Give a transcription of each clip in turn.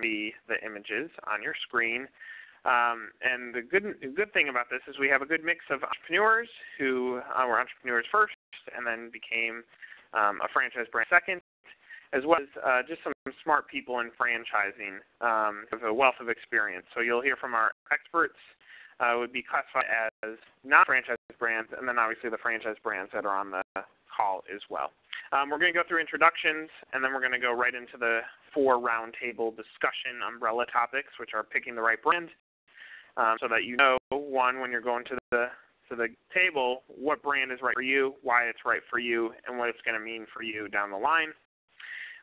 the images on your screen. And the good thing about this is we have a good mix of entrepreneurs who were entrepreneurs first and then became a franchise brand second, as well as just some smart people in franchising with a wealth of experience. So you'll hear from our experts would be classified as non-franchise brands, and then obviously the franchise brands that are on the call as well. We're going to go through introductions, and then we're going to go right into the 4 roundtable discussion umbrella topics, which are picking the right brand, so that you know, one, when you're going to the table, what brand is right for you, why it's right for you, and what it's going to mean for you down the line.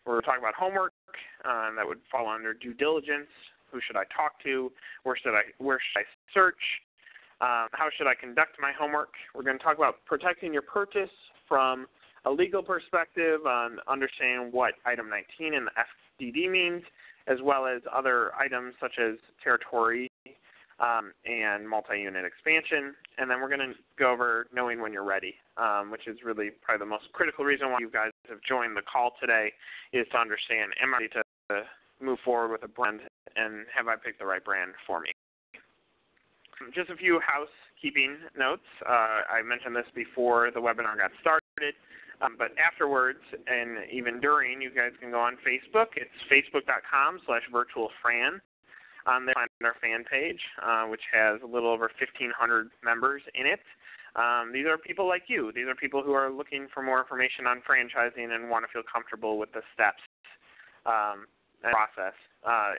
We're talking about homework, that would fall under due diligence. Who should I talk to? Where should I search? How should I conduct my homework? We're going to talk about protecting your purchase from a legal perspective on understanding what item 19 in the FDD means, as well as other items such as territory and multi-unit expansion. And then we're going to go over knowing when you're ready, which is really probably the most critical reason why you guys have joined the call today, is to understand, am I ready to move forward with a brand, and have I picked the right brand for me? Just a few housekeeping notes. I mentioned this before the webinar got started, but afterwards and even during, you guys can go on Facebook. It's facebook.com/virtualfran. There find our fan page, which has a little over 1,500 members in it. These are people like you. These are people who are looking for more information on franchising and want to feel comfortable with the steps and process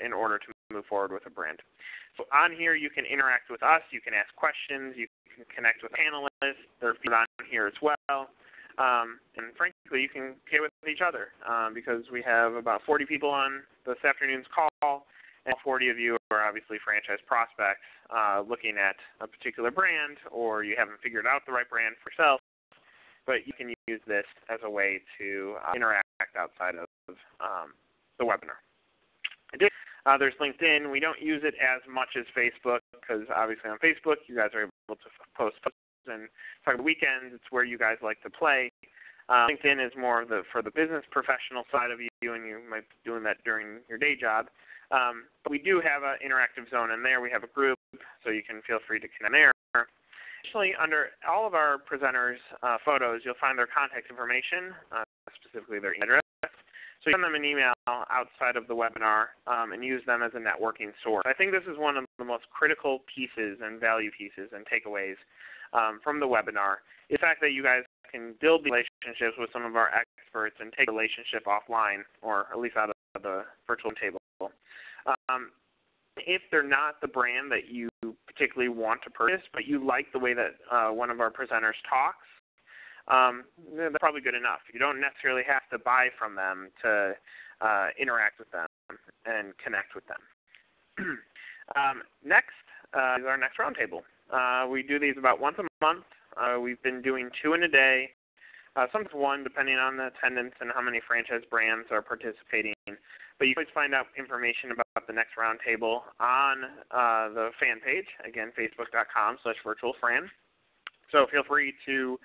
in order to move forward with a brand. So on here, you can interact with us. You can ask questions. You can connect with panelists. There are people on here as well. And frankly, you can communicate with each other because we have about 40 people on this afternoon's call, and 40 of you are obviously franchise prospects looking at a particular brand, or you haven't figured out the right brand for yourself, but you can use this as a way to interact outside of the webinar. There's LinkedIn. We don't use it as much as Facebook because obviously on Facebook you guys are able to post posts and talk about weekends. It's where you guys like to play. LinkedIn is more of for the business professional side of you, and you might be doing that during your day job. But we do have an interactive zone in there. We have a group, so you can feel free to connect there. Additionally, under all of our presenters' photos, you'll find their contact information, specifically their address. So you send them an email outside of the webinar and use them as a networking source. I think this is one of the most critical pieces and value pieces and takeaways from the webinar. The fact that you guys can build relationships with some of our experts and take a relationship offline, or at least out of the virtual table. If they're not the brand that you particularly want to purchase, but you like the way that one of our presenters talks, that's probably good enough. You don't necessarily have to buy from them to interact with them and connect with them. Next is our next roundtable. We do these about once a month. We've been doing 2 in a day, sometimes 1 depending on the attendance and how many franchise brands are participating. But you can always find out information about the next roundtable on the fan page, again, facebook.com/virtualfran. So feel free to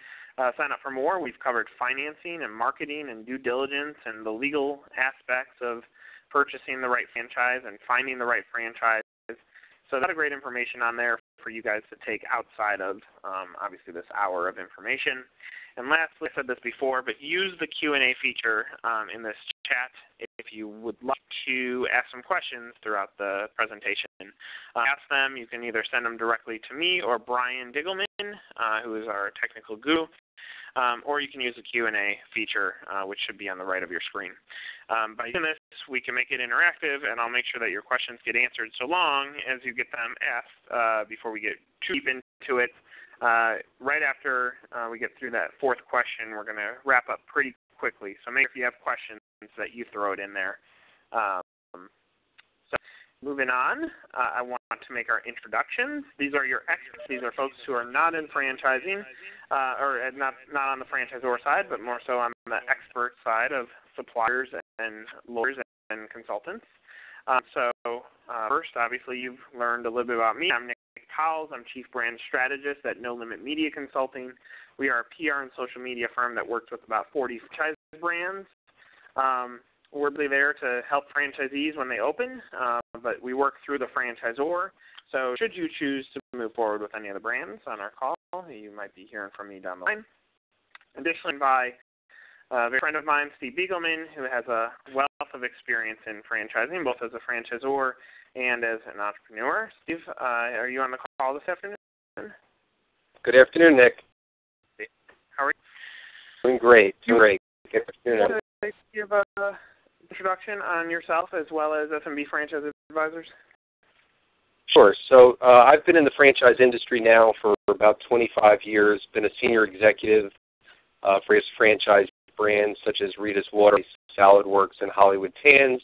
sign up for more. We've covered financing and marketing and due diligence and the legal aspects of purchasing the right franchise and finding the right franchise. So that's a great information on there for you guys to take outside of, obviously, this hour of information. And lastly, I said this before, but use the Q&A feature in this chat if you would like to ask some questions throughout the presentation. Ask them. You can either send them directly to me or Brian Diggleman, who is our technical guru, or you can use the Q&A feature, which should be on the right of your screen. By using this, we can make it interactive, and I'll make sure that your questions get answered so long as you get them asked before we get too deep into it. Right after we get through that 4th question, we're going to wrap up pretty quickly. So make sure if you have questions that you throw it in there. So moving on, I want to make our introductions. These are your experts. These are folks who are not in franchising, or not on the franchisor side, but more so on the expert side of suppliers and lawyers and consultants. First, obviously, you've learned a little bit about me. I'm Nick Powell. I'm Chief Brand Strategist at No Limit Media Consulting. We are a PR and social media firm that works with about 40 franchise brands. we're really there to help franchisees when they open, but we work through the franchisor. So should you choose to move forward with any of the brands on our call, you might be hearing from me down the line. Additionally, by a very friend of mine, Steve Biegelman, who has a wealth of experience in franchising, both as a franchisor and as an entrepreneur. Steve, are you on the call this afternoon? Good afternoon, Nick. How are you? Doing great. Good afternoon. Could you give an introduction on yourself as well as SMB Franchise Advisors? Sure. So I've been in the franchise industry now for about 25 years, been a senior executive for various franchise brands such as Rita's Water, Salad Works, and Hollywood Tans.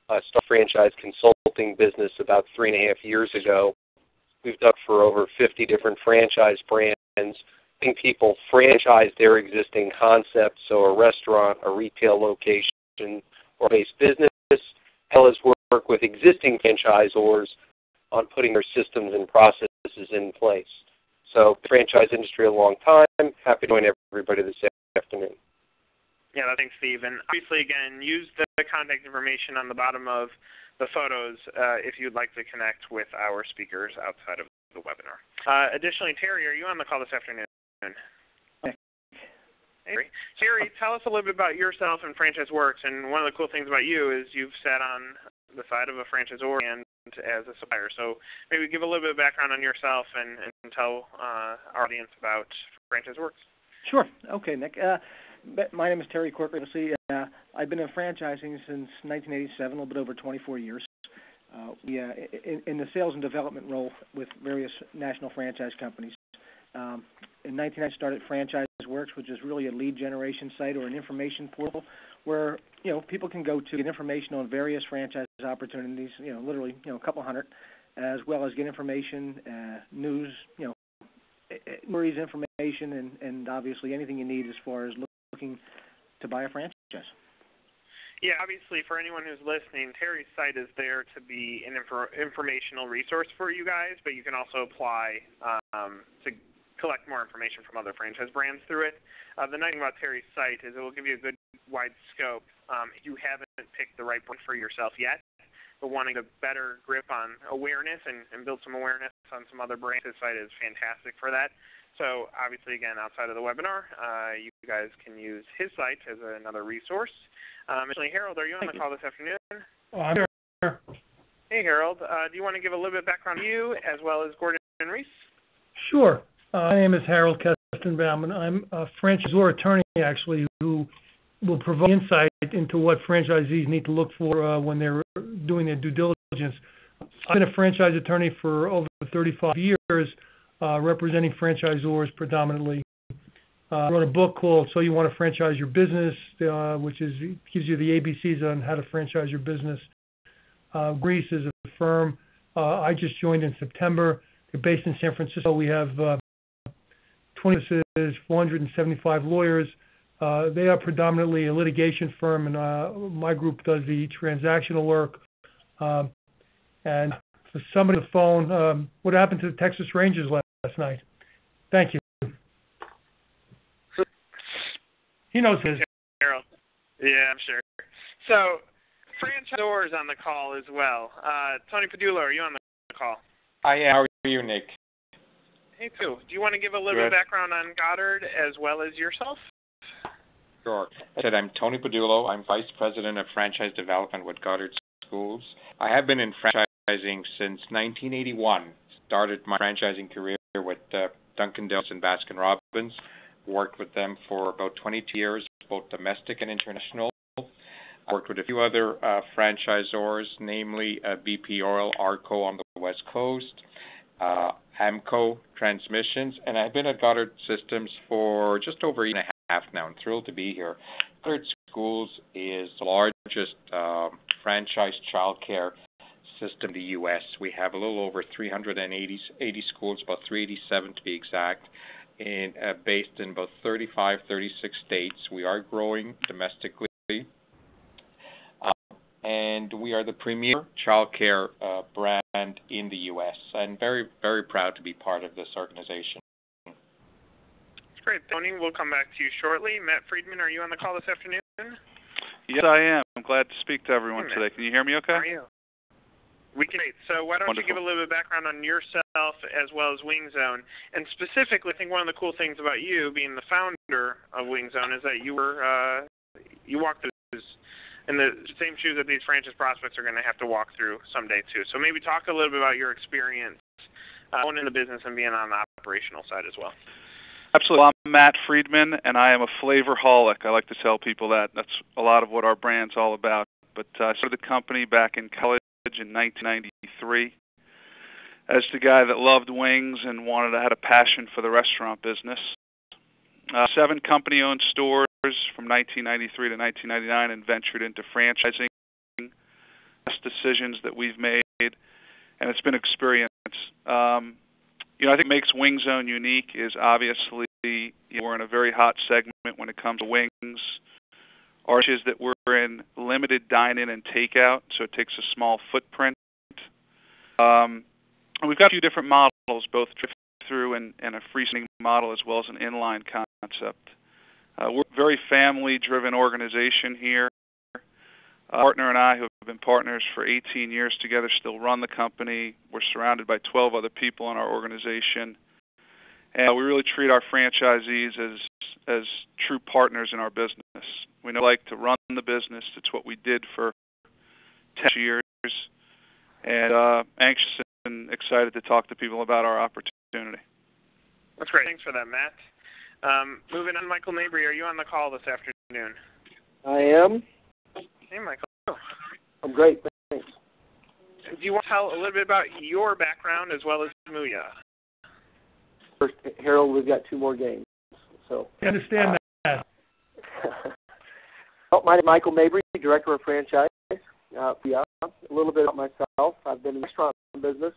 Started franchise consulting business about 3.5 years ago. We've done for over 50 different franchise brands, helping people franchise their existing concepts, so a restaurant, a retail location, or base business, as well as work with existing franchisors on putting their systems and processes in place. So franchise industry a long time. Happy to join everybody this afternoon. Yeah, thanks, Steve. And obviously, again, use the contact information on the bottom of the photos if you'd like to connect with our speakers outside of the webinar. Additionally, Terry, are you on the call this afternoon? Hey, Terry, tell us a little bit about yourself and Franchise Works. And one of the cool things about you is you've sat on the side of a franchisor and as a supplier. So maybe give a little bit of background on yourself and tell our audience about Franchise Works. Sure. Okay, Nick. My name is Terry Corker. I've been in franchising since 1987, a little bit over 24 years. In the sales and development role with various national franchise companies. In 1990, I started Franchise Works, which is really a lead generation site or an information portal where people can go to get information on various franchise opportunities. Literally a couple hundred, as well as get information, news, inquiries, information, and obviously anything you need as far as looking to buy a franchise. Yeah, obviously, for anyone who's listening, Terry's site is there to be an informational resource for you guys, but you can also apply to collect more information from other franchise brands through it. The nice thing about Terry's site is it will give you a good wide scope. If you haven't picked the right brand for yourself yet, but wanting a better grip on awareness and build some awareness on some other brands, this site is fantastic for that. So obviously, again, outside of the webinar, you guys can use his site as another resource. Additionally, Harold, are you on the call this afternoon? I'm here. Hey, Harold. Do you want to give a little bit of background on you as well as Gordon and Reese? Sure. My name is Harold Kestenbaum, and I'm a franchisor attorney, actually, who will provide insight into what franchisees need to look for when they're doing their due diligence. I've been a franchise attorney for over 35 years, representing franchisors predominantly. I wrote a book called So You Want to Franchise Your Business, which gives you the ABCs on how to franchise your business. Greece is a firm I just joined in September. They're based in San Francisco. We have 20 offices, 475 lawyers. They are predominantly a litigation firm, and my group does the transactional work. And for somebody on the phone, what happened to the Texas Rangers last night? Thank you. He knows his. Harold. Yeah, I'm sure. So, franchisors on the call as well. Tony Padulo, are you on the call? I am. How are you, Nick? Hey, too. Do you want to give a little bit of background on Goddard as well as yourself? Sure. I said I'm Tony Padulo. I'm Vice President of Franchise Development with Goddard Schools. I have been in franchising since 1981. Started my franchising career with Dunkin' Donuts and Baskin Robbins. Worked with them for about 22 years, both domestic and international. I worked with a few other franchisors, namely BP Oil, Arco on the West Coast, Amco Transmissions, and I've been at Goddard Systems for just over a year and a half now. I'm thrilled to be here. Goddard Schools is the largest franchise childcare system in the U.S. We have a little over 380 schools, about 387 to be exact, based in about 35, 36 states. We are growing domestically, and we are the premier childcare brand in the U.S. I'm very, very proud to be part of this organization. Great. Tony, we'll come back to you shortly. Matt Friedman, are you on the call this afternoon? Yes, I am. Glad to speak to everyone today. Can you hear me okay? How are you? We can. So why don't you give a little bit of background on yourself as well as Wing Zone? And specifically, I think one of the cool things about you being the founder of Wing Zone is that you walked in the same shoes that these franchise prospects are going to have to walk through someday too. So maybe talk a little bit about your experience owning the business and being on the operational side as well. Absolutely. Well, I'm Matt Friedman, and I am a flavorholic. I like to tell people that. That's a lot of what our brand's all about. But I started the company back in college in 1993 as the guy that loved wings and had a passion for the restaurant business. 7 company-owned stores from 1993 to 1999 and ventured into franchising. Best decisions that we've made, and it's been an experience. I think what makes Wing Zone unique is obviously we're in a very hot segment when it comes to wings. Our issue is that we're in limited dine-in and takeout, so it takes a small footprint. And we've got a few different models, both drive-through and a freestanding model, as well as an inline concept. We're a very family-driven organization here. A partner and I, who have been partners for 18 years together, still run the company. We're surrounded by 12 other people in our organization. And we really treat our franchisees as true partners in our business. We know like to run the business. It's what we did for 10 years. And anxious and excited to talk to people about our opportunity. That's great. Thanks for that, Matt. Moving on, Michael Mabry, are you on the call this afternoon? I am. Hey, Michael. I'm great, thanks. Do you want to tell a little bit about your background as well as Mooyah? First, Harold, we've got 2 more games. So I understand that. Well, my name is Michael Mabry, Director of Franchise. A little bit about myself. I've been in the restaurant business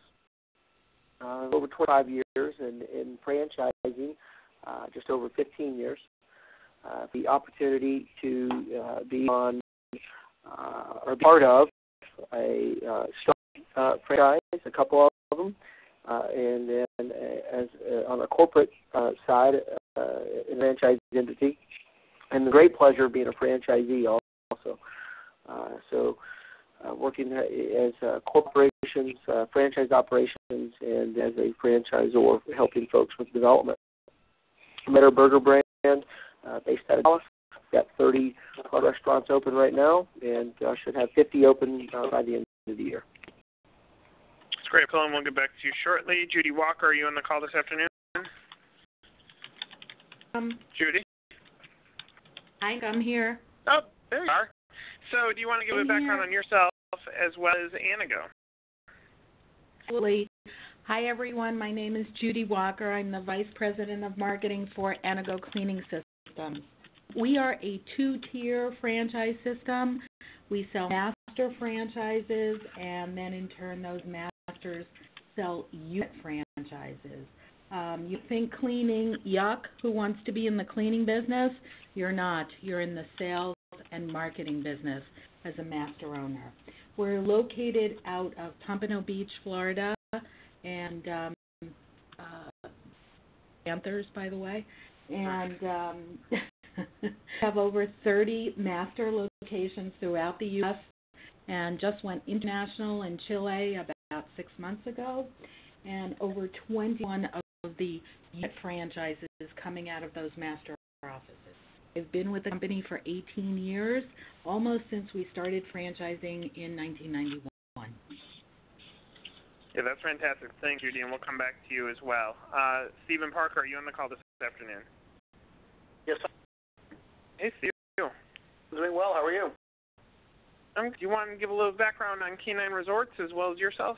over 25 years and in franchising just over 15 years. The opportunity to be on or part of a strong franchise, a couple of them, and then as on a corporate side in a franchise entity, and the great pleasure of being a franchisee also. Working as corporations, franchise operations, and as a franchisor, helping folks with development. Metter Burger brand, based out of Dallas. Got 30 restaurants open right now, and should have 50 open by the end of the year. That's great, Colin. We'll get back to you shortly. Judy Walker, are you on the call this afternoon? Judy? I'm here. Oh, there you are. So do you want to give a background on yourself as well as Anago? Absolutely. Hi, everyone. My name is Judy Walker. I'm the Vice President of Marketing for Anago Cleaning Systems. We are a 2-tier franchise system. We sell master franchises, and then in turn those masters sell unit franchises. You think cleaning, yuck, who wants to be in the cleaning business? You're not. You're in the sales and marketing business as a master owner. We're located out of Pompano Beach, Florida, and Panthers, by the way, and have over 30 master locations throughout the U.S. and just went international in Chile about 6 months ago, and over 21 of the unit franchises coming out of those master offices. I've been with the company for 18 years, almost since we started franchising in 1991. Yeah, that's fantastic. Thanks, Judy, and we'll come back to you as well. Stephen Parker, are you on the call this afternoon? Yes, sir. Hey, Steve. I'm doing well. How are you? Do you want to give a little background on Canine Resorts as well as yourself?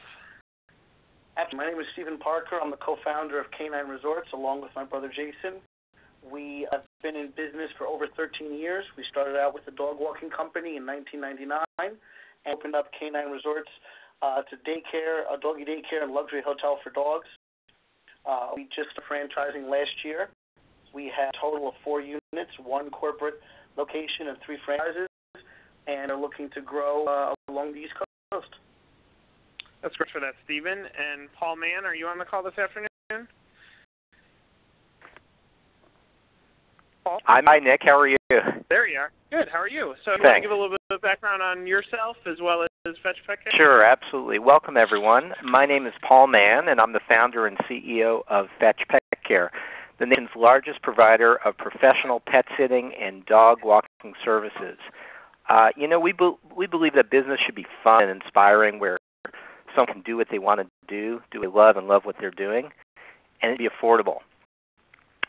Absolutely. My name is Stephen Parker. I'm the co-founder of Canine Resorts along with my brother Jason. We have been in business for over 13 years. We started out with a dog walking company in 1999 and opened up Canine Resorts to daycare, a doggy daycare and luxury hotel for dogs. We just started franchising last year. We had a total of 4 units, 1 corporate location and 3 franchises, and are looking to grow along the East Coast. That's great for that, Stephen. And Paul Mann, are you on the call this afternoon? Paul? Hi, Nick. How are you? There you are. Good. How are you? So you want Thanks. to give a little bit of background on yourself as well as Fetch Pet Care? Sure, absolutely. Welcome, everyone. My name is Paul Mann, and I'm the founder and CEO of Fetch Pet Care, the nation's largest provider of professional pet sitting and dog walking services. We believe that business should be fun and inspiring, where someone can do what they want to do what they love, and love what they're doing, and be affordable,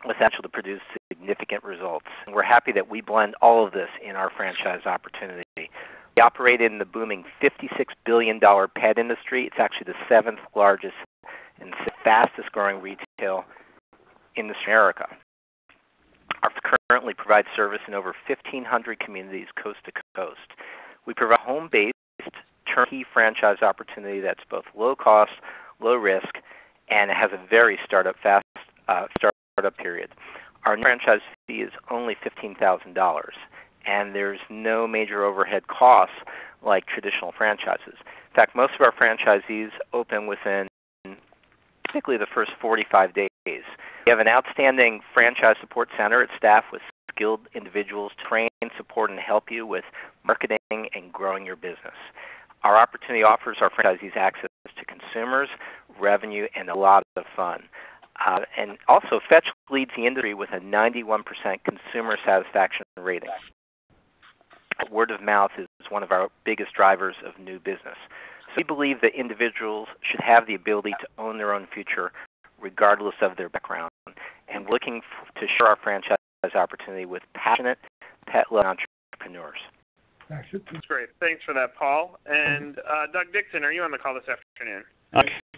with potential to produce significant results. And we're happy that we blend all of this in our franchise opportunity. We operate in the booming $56 billion pet industry. It's actually the seventh largest and fastest growing retail industry in America. Our currently provides service in over 1,500 communities coast to coast. We provide a home-based turnkey franchise opportunity that's both low cost, low risk, and it has a very startup period. Our new franchise fee is only $15,000, and there's no major overhead costs like traditional franchises. In fact, most of our franchisees open within typically the first 45 days. We have an outstanding franchise support center. It's staffed with skilled individuals to train, support, and help you with marketing and growing your business. Our opportunity offers our franchisees access to consumers, revenue, and a lot of fun. And also, Fetch leads the industry with a 91% consumer satisfaction rating. Word of mouth is one of our biggest drivers of new business. So we believe that individuals should have the ability to own their own future regardless of their background. And we're looking to share our franchise opportunity with passionate, pet-loving entrepreneurs. That's great. Thanks for that, Paul. And Doug Dixon, are you on the call this afternoon?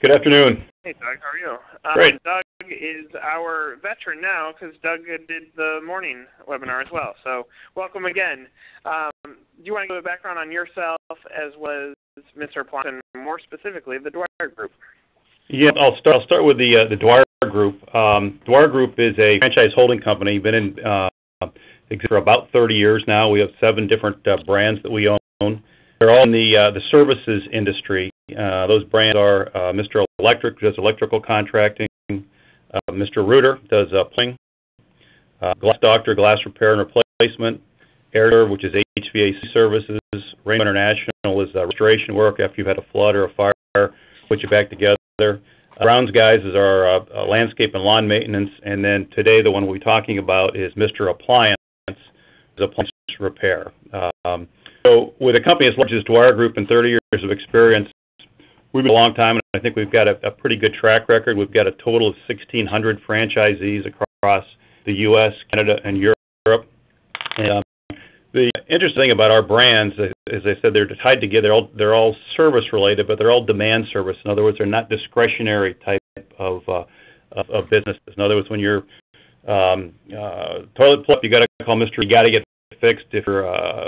Good afternoon. Hey, Doug. How are you? Great. Doug is our veteran now because Doug did the morning webinar as well. So welcome again. Do you want to give a background on yourself as well as Mr. Appliance and more specifically the Dwyer Group? Yeah, I'll start with the Dwyer Group. Dwyer Group is a franchise holding company. Been in exists for about 30 years now. We have 7 different brands that we own. They're all in the services industry. Those brands are Mr. Electric, who does electrical contracting, Mr. Rooter does plumbing, Glass Doctor, glass repair and replacement, Air, which is HVAC services, Rainbow International is restoration work after you've had a flood or a fire, put you back together. Brown's Guys is our landscape and lawn maintenance, and then today the one we'll be talking about is Mr. Appliance, appliance repair. So with a company as large as Dwyer Group and 30 years of experience, we've been a long time, and I think we've got a pretty good track record. We've got a total of 1,600 franchisees across the U.S., Canada, and Europe. And the interesting thing about our brands, as I said, they're tied together. They're all service related, but they're all demand service. In other words, they're not discretionary type of businesses. In other words, when your toilet plug, you got to call Mr. You got to get fixed. If your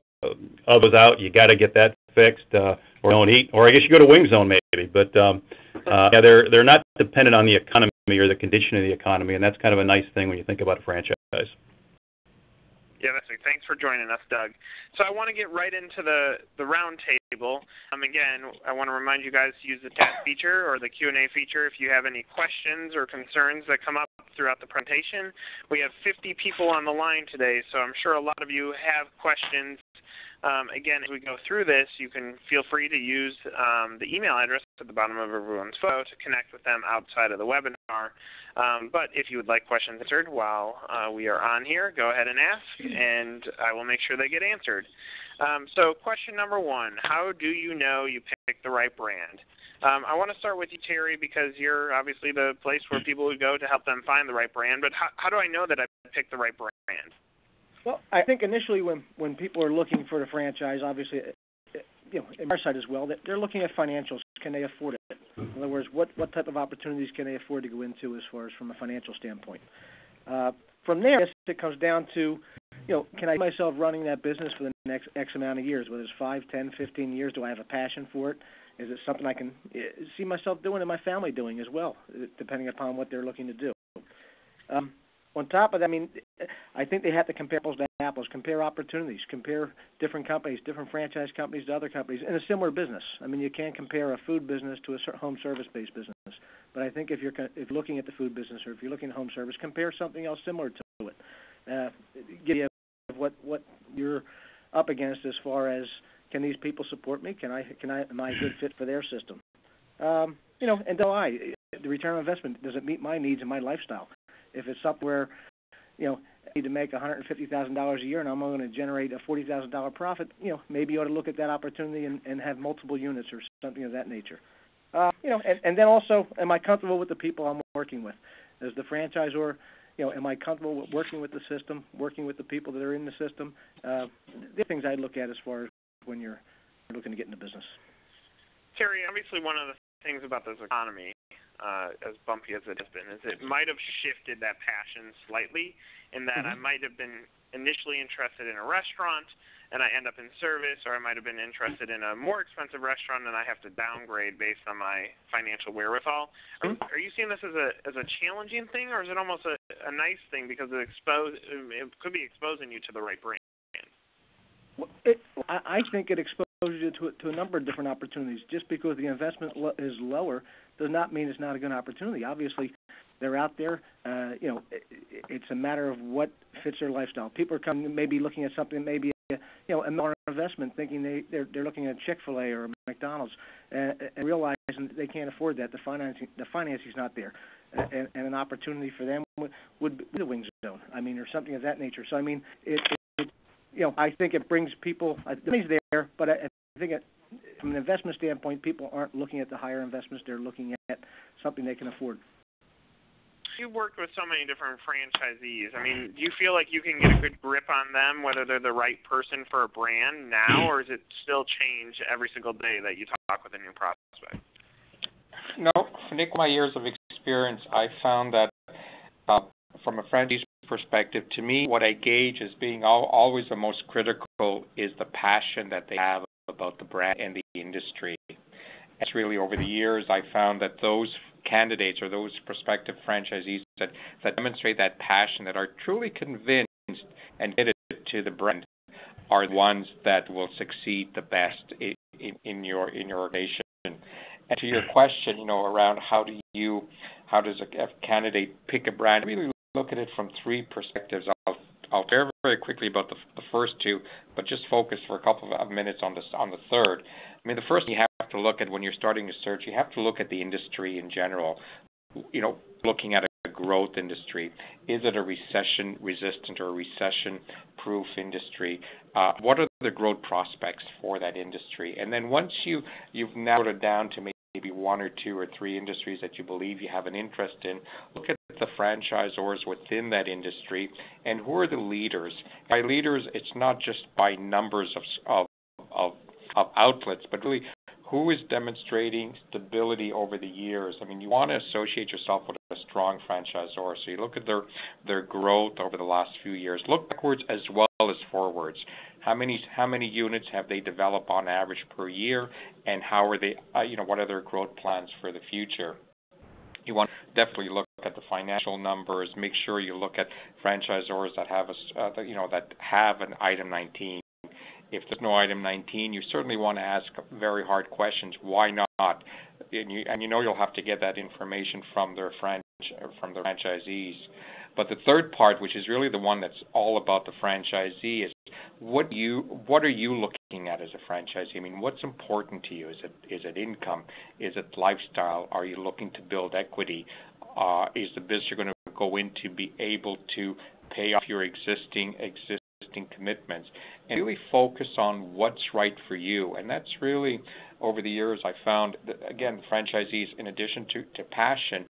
oven's out, you got to get that fixed, or don't eat. Or I guess you go to Wing Zone maybe. But yeah, they're not dependent on the economy or the condition of the economy, and that's kind of a nice thing when you think about a franchise. Yeah, that's it. Thanks for joining us, Doug. So I want to get right into the round table. Again, I want to remind you guys to use the chat feature or the Q&A feature if you have any questions or concerns that come up throughout the presentation. We have 50 people on the line today, so I'm sure a lot of you have questions. Again, as we go through this, you can feel free to use the email address at the bottom of everyone's photo to connect with them outside of the webinar. But if you would like questions answered while we are on here, go ahead and ask, and I will make sure they get answered. So question number 1, how do you know you picked the right brand? I want to start with you, Terry, because you're obviously the place where people would go to help them find the right brand. But how do I know that I picked the right brand? Well, I think initially when people are looking for the franchise, obviously, you know, in our side as well, that they're looking at financials. Can they afford it? In other words, what type of opportunities can they afford to go into as far as from a financial standpoint? From there, it comes down to, you know, can I see myself running that business for the next X amount of years, whether it's 5, 10, 15 years? Do I have a passion for it? Is it something I can see myself doing and my family doing as well, depending upon what they're looking to do? On top of that, I mean, I think they have to compare apples to apples, compare opportunities, compare different companies, different franchise companies to other companies in a similar business. I mean, you can't compare a food business to a home service-based business. But I think if you're looking at the food business or if you're looking at home service, compare something else similar to it. give you what you're up against as far as, can these people support me? Am I a good fit for their system? And the return on investment, does it meet my needs and my lifestyle? If it's something where, I need to make $150,000 a year and I'm only going to generate a $40,000 profit, maybe you ought to look at that opportunity and have multiple units or something of that nature. And then also, am I comfortable with the people I'm working with? As the franchisor, am I comfortable with working with the system, working with the people that are in the system? The things I look at as far as when you're looking to get into business. Terry, obviously one of the things about this economy, as bumpy as it has been, is it might have shifted that passion slightly, in that I might have been initially interested in a restaurant and I end up in service, or I might have been interested in a more expensive restaurant and I have to downgrade based on my financial wherewithal. Are you seeing this as a challenging thing, or is it almost a nice thing because it could be exposing you to the right brand? I think it exposes you to a number of different opportunities. Just because the investment is lower does not mean it's not a good opportunity. Obviously, they're out there. It's a matter of what fits their lifestyle. People are coming, maybe looking at something, maybe a more investment, thinking they're looking at Chick-fil-A or McDonald's, and realizing they can't afford that. The financing's not there, and an opportunity for them would be the wing zone. Or something of that nature. So I think it brings people. The money's there, but I think from an investment standpoint, people aren't looking at the higher investments. They're looking at something they can afford. You've worked with so many different franchisees. Do you feel like you can get a good grip on them, whether they're the right person for a brand now, or is it still change every single day that you talk with a new prospect? No, from my years of experience, I found that from a franchisee perspective, to me, what I gauge as being always the most critical is the passion that they have about the brand and the industry. It's really over the years I found that those candidates or those prospective franchisees that demonstrate that passion, that are truly convinced and committed to the brand, are the ones that will succeed the best in your organization. And to your question, around how does a candidate pick a brand, I really look at it from three perspectives. I'll share very quickly about the first two, but just focus for a couple of minutes on the third. The first thing you have to look at when you're starting a search, you have to look at the industry in general. Looking at a growth industry. Is it a recession-resistant or recession-proof industry? What are the growth prospects for that industry? And then once you've narrowed it down to maybe one or two or three industries that you believe you have an interest in, look at the franchisors within that industry and who are the leaders. By leaders, it's not just by numbers of outlets, but really who is demonstrating stability over the years. You want to associate yourself with a strong franchisor, so you look at their growth over the last few years. Look backwards as well as forwards. How many units have they developed on average per year, and how are they? What are their growth plans for the future? You want to definitely look at the financial numbers. Make sure you look at franchisors that have that have an item 19. If there's no item 19, you certainly want to ask very hard questions. Why not? And you'll have to get that information from their franchisees. But the third part, which is really the one that's all about the franchisee, is what are you looking at as a franchisee? What's important to you? Is it income? Is it lifestyle? Are you looking to build equity? Is the business you're going to go into be able to pay off your existing commitments? And really focus on what's right for you. And that's really, over the years, I found that, again, franchisees, in addition to passion,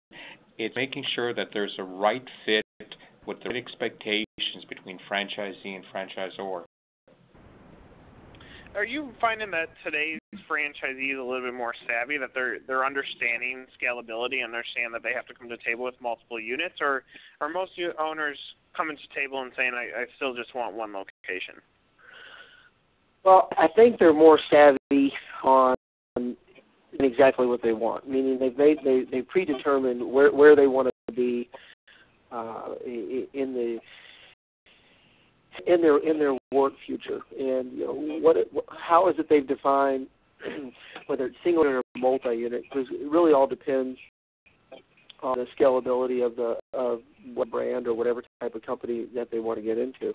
it's making sure that there's a right fit with the right expectations between franchisee and franchisor. Are you finding that today's franchisees a little bit more savvy, that they're understanding scalability and understand that they have to come to the table with multiple units, or are most owners coming to the table and saying, I still just want one location? Well, I think they're more savvy on exactly what they want, meaning they predetermined where they want to be in their work future, and how is it they've defined whether it's single unit or multi-unit, because it really all depends the scalability of what brand or whatever type of company that they want to get into.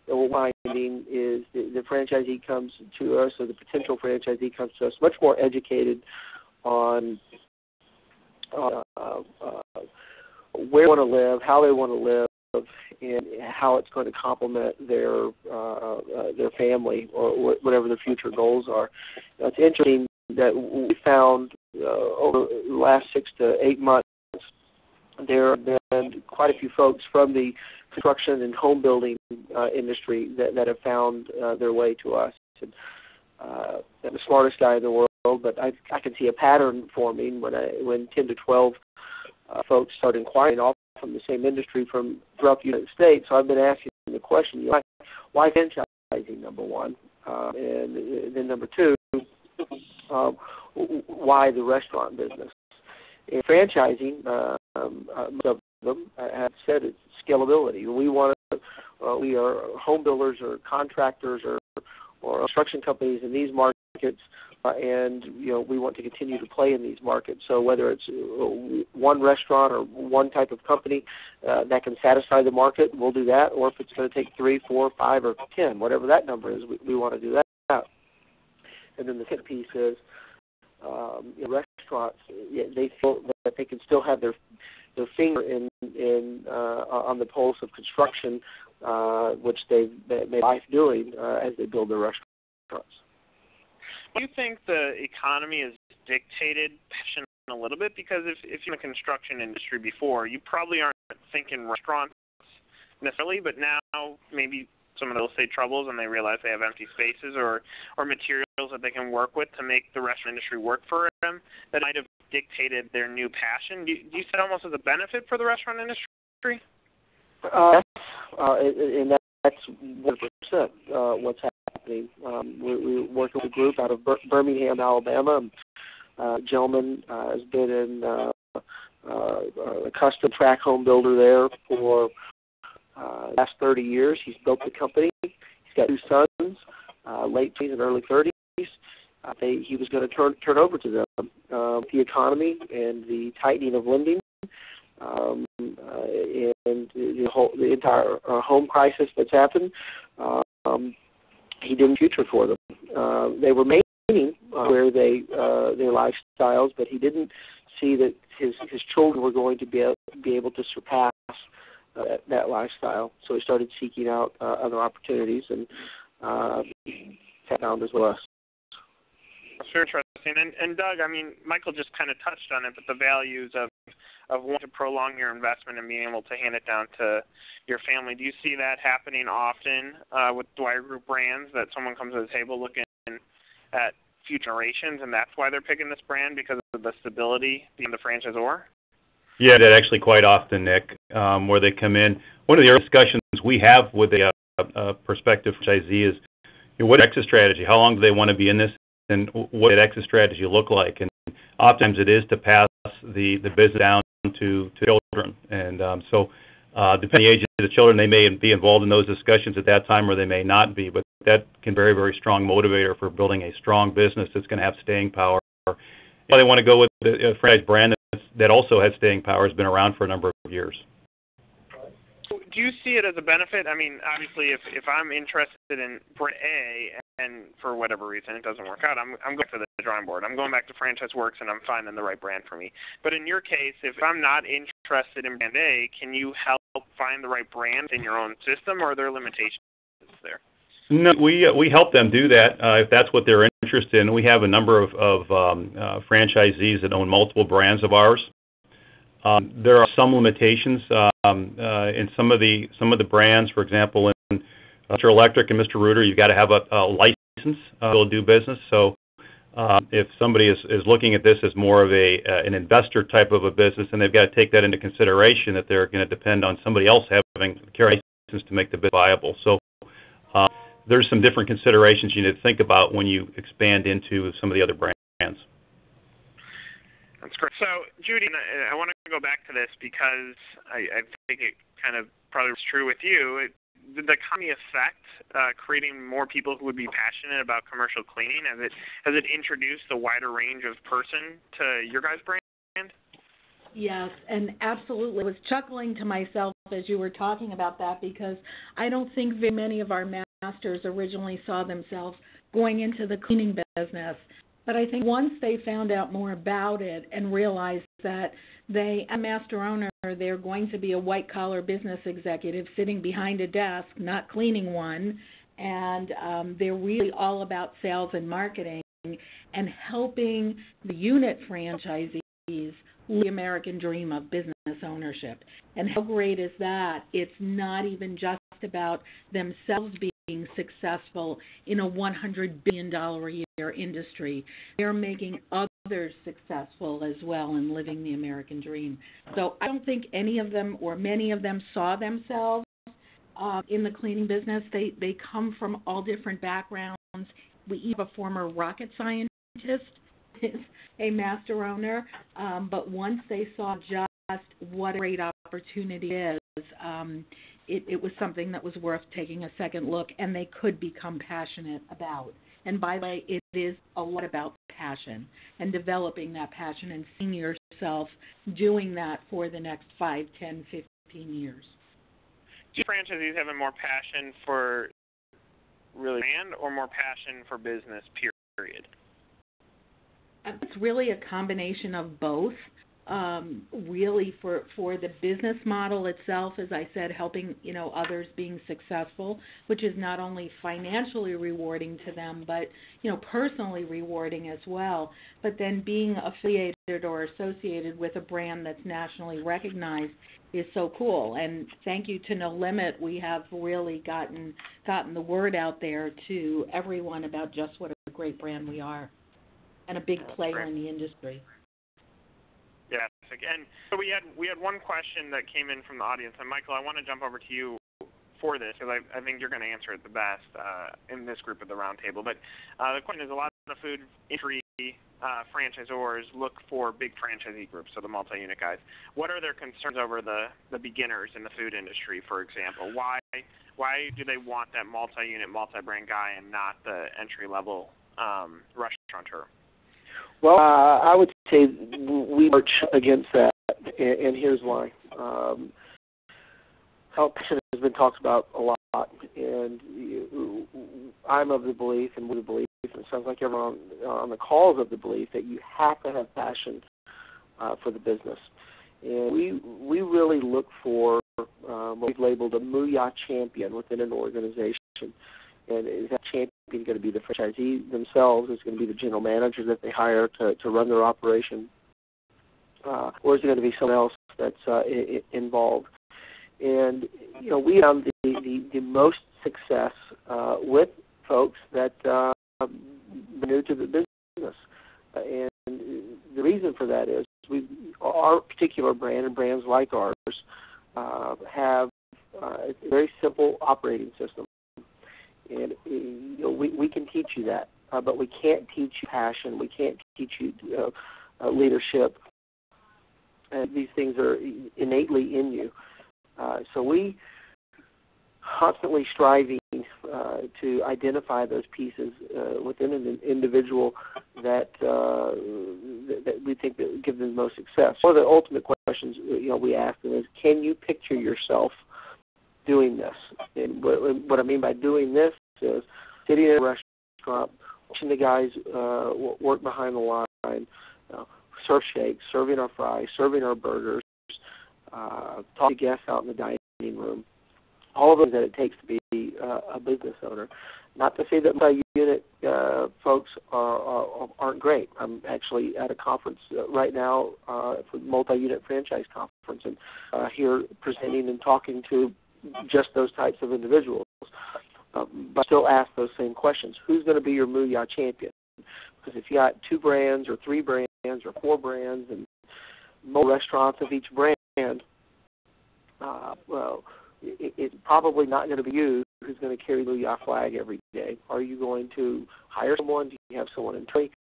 And what we're finding is the franchisee comes to us, or the potential franchisee comes to us, much more educated on where they want to live, how they want to live, and how it's going to complement their family or whatever their future goals are. It's interesting that we found over the last 6 to 8 months, there have been quite a few folks from the construction and home building industry that have found their way to us. And, I'm the smartest guy in the world, but I can see a pattern forming when 10 to 12 folks start inquiring all from the same industry from throughout the United States. So I've been asking the question, why franchising, number one? And then number two, why the restaurant business? In franchising, most of them have said it's scalability. We are home builders or contractors or construction companies in these markets, and we want to continue to play in these markets. So whether it's one restaurant or one type of company that can satisfy the market, we'll do that. Or if it's going to take 3, 4, 5, or 10, whatever that number is, we want to do that. And then the second piece is restaurants. They feel that they can still have their finger on the pulse of construction, which they've made life doing as they build their restaurants. Do you think the economy has dictated passion a little bit? Because if you're in the construction industry before, you probably aren't thinking restaurants necessarily, but now maybe some of the real estate troubles and they realize they have empty spaces or materials that they can work with to make the restaurant industry work for them that might have dictated their new passion. Do you see it almost as a benefit for the restaurant industry? Yes, and that's 100% what's happening. We're working with a group out of Birmingham, Alabama. A gentleman has been in a custom track home builder there for the last 30 years. He's built the company. He's got 2 sons, late 20s and early 30s. He was going to turn over to them. The economy and the tightening of lending and the entire home crisis that's happened, he didn't future for them. They were maintaining their lifestyles, but he didn't see that his children were going to be able to surpass that lifestyle. So he started seeking out other opportunities and found as well. That's very interesting. And Doug, I mean, Michael just kind of touched on it, but the values of wanting to prolong your investment and being able to hand it down to your family. Do you see that happening often with Dwyer Group brands, that someone comes to the table looking at future generations, and that's why they're picking this brand, because of the stability being the franchisor? Yeah, that actually quite often, Nick, where they come in. One of the early discussions we have with a prospective franchisee is, what exit strategy? How long do they want to be in this, and what did exit strategy look like? And oftentimes it is to pass the business down to children. And so depending on the age of the children, they may be involved in those discussions at that time, or they may not be. But that can be a very, very strong motivator for building a strong business that's going to have staying power. They want to go with a franchise brand that also has staying power, has been around for a number of years. Do you see it as a benefit? I mean, obviously, if I'm interested in brand A and for whatever reason it doesn't work out, I'm going to the drawing board. I'm going back to Franchise Works and I'm finding the right brand for me. But in your case, if I'm not interested in brand A, can you help find the right brand in your own system, or are there limitations there? No, we help them do that if that's what they're interested in. We have a number of franchisees that own multiple brands of ours. There are some limitations in some of the brands. For example, in Mr. Electric and Mr. Rooter, you've got to have a license to do business. So if somebody is looking at this as more of an investor type of a business, then they've got to take that into consideration, that they're going to depend on somebody else having a license to make the business viable. So there's some different considerations you need to think about when you expand into some of the other brands. That's great. So, Judy, I want to go back to this because I think it kind of probably was true with you. Did the economy affect creating more people who would be passionate about commercial cleaning? Has it introduced a wider range of person to your guys' brand? Yes, and absolutely. I was chuckling to myself as you were talking about that because I don't think very many of our masters originally saw themselves going into the cleaning business. But I think once they found out more about it and realized that they, as a master owner, they're going to be a white-collar business executive sitting behind a desk, not cleaning one, and they're really all about sales and marketing and helping the unit franchisees live the American dream of business ownership. And how great is that? It's not even just about themselves being successful in a $100 billion a year industry. They're making others successful as well in living the American dream. So I don't think any of them or many of them saw themselves in the cleaning business. They come from all different backgrounds. We even have a former rocket scientist is a master owner, but once they saw just what a great opportunity is, it was something that was worth taking a second look, and they could become passionate about. And by the way, it is a lot about passion and developing that passion and seeing yourself doing that for the next 5, 10, 15 years. Do franchisees have more passion for really brand or more passion for business, period? It's really a combination of both. Really, for the business model itself, as I said, helping others being successful, which is not only financially rewarding to them, but personally rewarding as well. But then being affiliated or associated with a brand that's nationally recognized is so cool. And thank you to No Limit, we have really gotten the word out there to everyone about just what a great brand we are, and a big player in the industry. Yes, again, so we had one question that came in from the audience, and Michael, I want to jump over to you for this because I think you're going to answer it the best in this group at the roundtable. But the question is, a lot of the food industry franchisors look for big franchisee groups, so the multi-unit guys. What are their concerns over the beginners in the food industry, for example? Why do they want that multi-unit, multi-brand guy and not the entry-level restaurateur? Well, I would say we march against that, and here's why. How passion has been talked about a lot, and I'm of the belief, and and it sounds like everyone on the call is of the belief, that you have to have passion for the business. And we really look for what we've labeled a Mooyah champion within an organization. And is that champion going to be the franchisee themselves? Is it going to be the general manager that they hire to run their operation? Or is it going to be someone else that's involved? And, we found the most success with folks that are new to the business. And the reason for that is our particular brand and brands like ours have a very simple operating system. And we can teach you that, but we can't teach you passion. We can't teach you leadership. And these things are innately in you. So we constantly striving to identify those pieces within an individual that we think that give them the most success. One of the ultimate questions we ask them is, can you picture yourself doing this? And what I mean by doing this is sitting in a restaurant, watching the guys work behind the line, serve shakes, serving our fries, serving our burgers, talking to guests out in the dining room, all of those that it takes to be a business owner. Not to say that multi-unit folks aren't great. I'm actually at a conference right now for the multi-unit franchise conference, and here presenting and talking to just those types of individuals. But still ask those same questions. Who's going to be your Mooyah champion? Because if you got 2 brands or 3 brands or 4 brands and more restaurants of each brand, well, it's probably not going to be you who's going to carry the Mooyah flag every day. Are you going to hire someone? Do you have someone in training?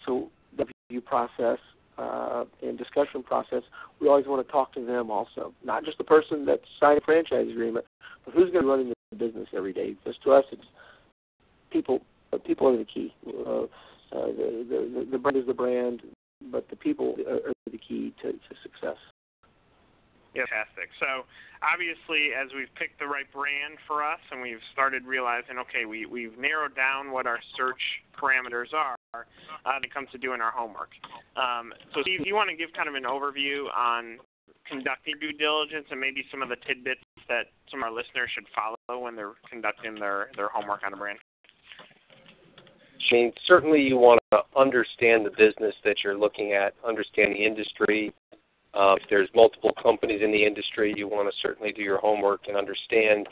So the review process and discussion process, we always want to talk to them also. Not just the person that signed a franchise agreement, but who's going to be running the business every day. Because to us, it's people are the key. The brand is the brand. the people are the key to success. Fantastic. So obviously, as we've picked the right brand for us and we've started realizing, okay, we've narrowed down what our search parameters are when it comes to doing our homework. So Steve, do you want to give kind of an overview on conducting due diligence and maybe some of the tidbits that some of our listeners should follow when they're conducting their homework on a brand? I mean, certainly you want to understand the business that you're looking at, understand the industry. If there's multiple companies in the industry, you want to certainly do your homework and understand,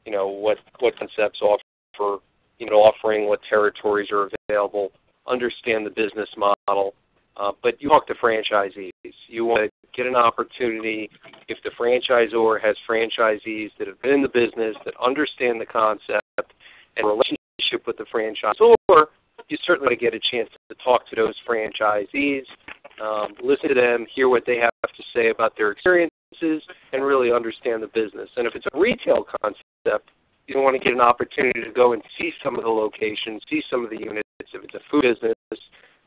what concepts offer, offering, what territories are available, understand the business model. But you talk to franchisees. You want to get an opportunity if the franchisor has franchisees that have been in the business, that understand the concept and a relationship with the franchisor. You certainly want to get a chance to talk to those franchisees, listen to them, hear what they have to say about their experiences, and really understand the business. And if it's a retail concept, you want to get an opportunity to go and see some of the locations, see some of the units. If it's a food business,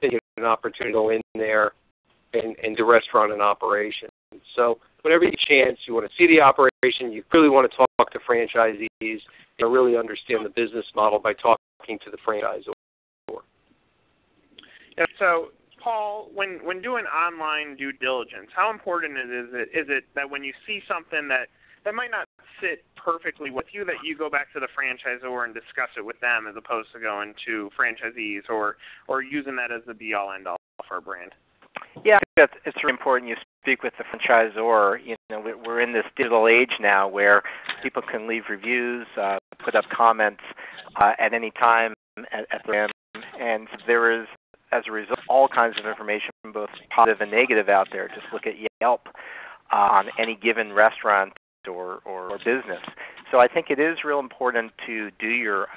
then you get an opportunity to go in there and do restaurant and operation. So whenever you get a chance, you want to see the operation, you really want to talk to franchisees and really understand the business model by talking to the franchisor. Yeah, so Paul, when doing online due diligence, how important is it that when you see something that might not sit perfectly with you, that you go back to the franchisor and discuss it with them as opposed to going to franchisees or using that as the be-all, end-all for a brand? Yeah, it's really important you speak with the franchisor. We're in this digital age now where people can leave reviews, put up comments at any time at the brand, and there is, as a result, all kinds of information, both positive and negative, out there. Just look at Yelp on any given restaurant or business. So I think it is real important to do your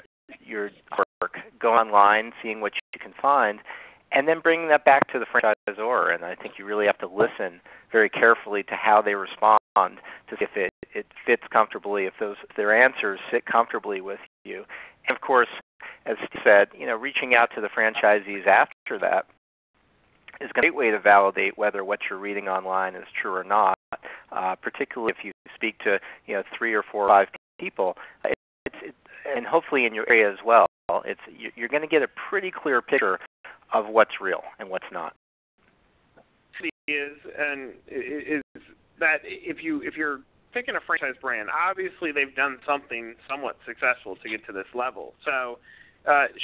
work, go online, seeing what you can find, and then bring that back to the franchisor. And I think you really have to listen very carefully to how they respond to see if it fits comfortably, if their answers sit comfortably with you. And of course, as Steve said, reaching out to the franchisees after that is a great way to validate whether what you're reading online is true or not. Particularly if you speak to 3 or 4 or 5 people, and hopefully in your area as well. You're going to get a pretty clear picture of what's real and what's not. Is that if you're picking a franchise brand, obviously they've done something somewhat successful to get to this level. So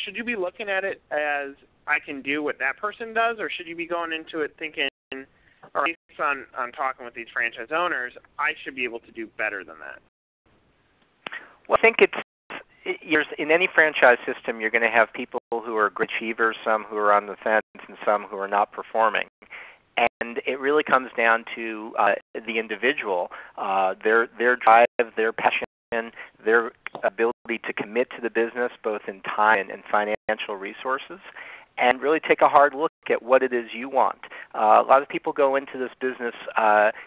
should you be looking at it as I can do what that person does, or should you be going into it thinking, or based on talking with these franchise owners, I should be able to do better than that? Well, I think in any franchise system, you're going to have people who are great achievers, some who are on the fence, and some who are not performing. And it really comes down to the individual, their drive, their passion, their ability to commit to the business, both in time and financial resources, and really take a hard look at what it is you want. A lot of people go into this business,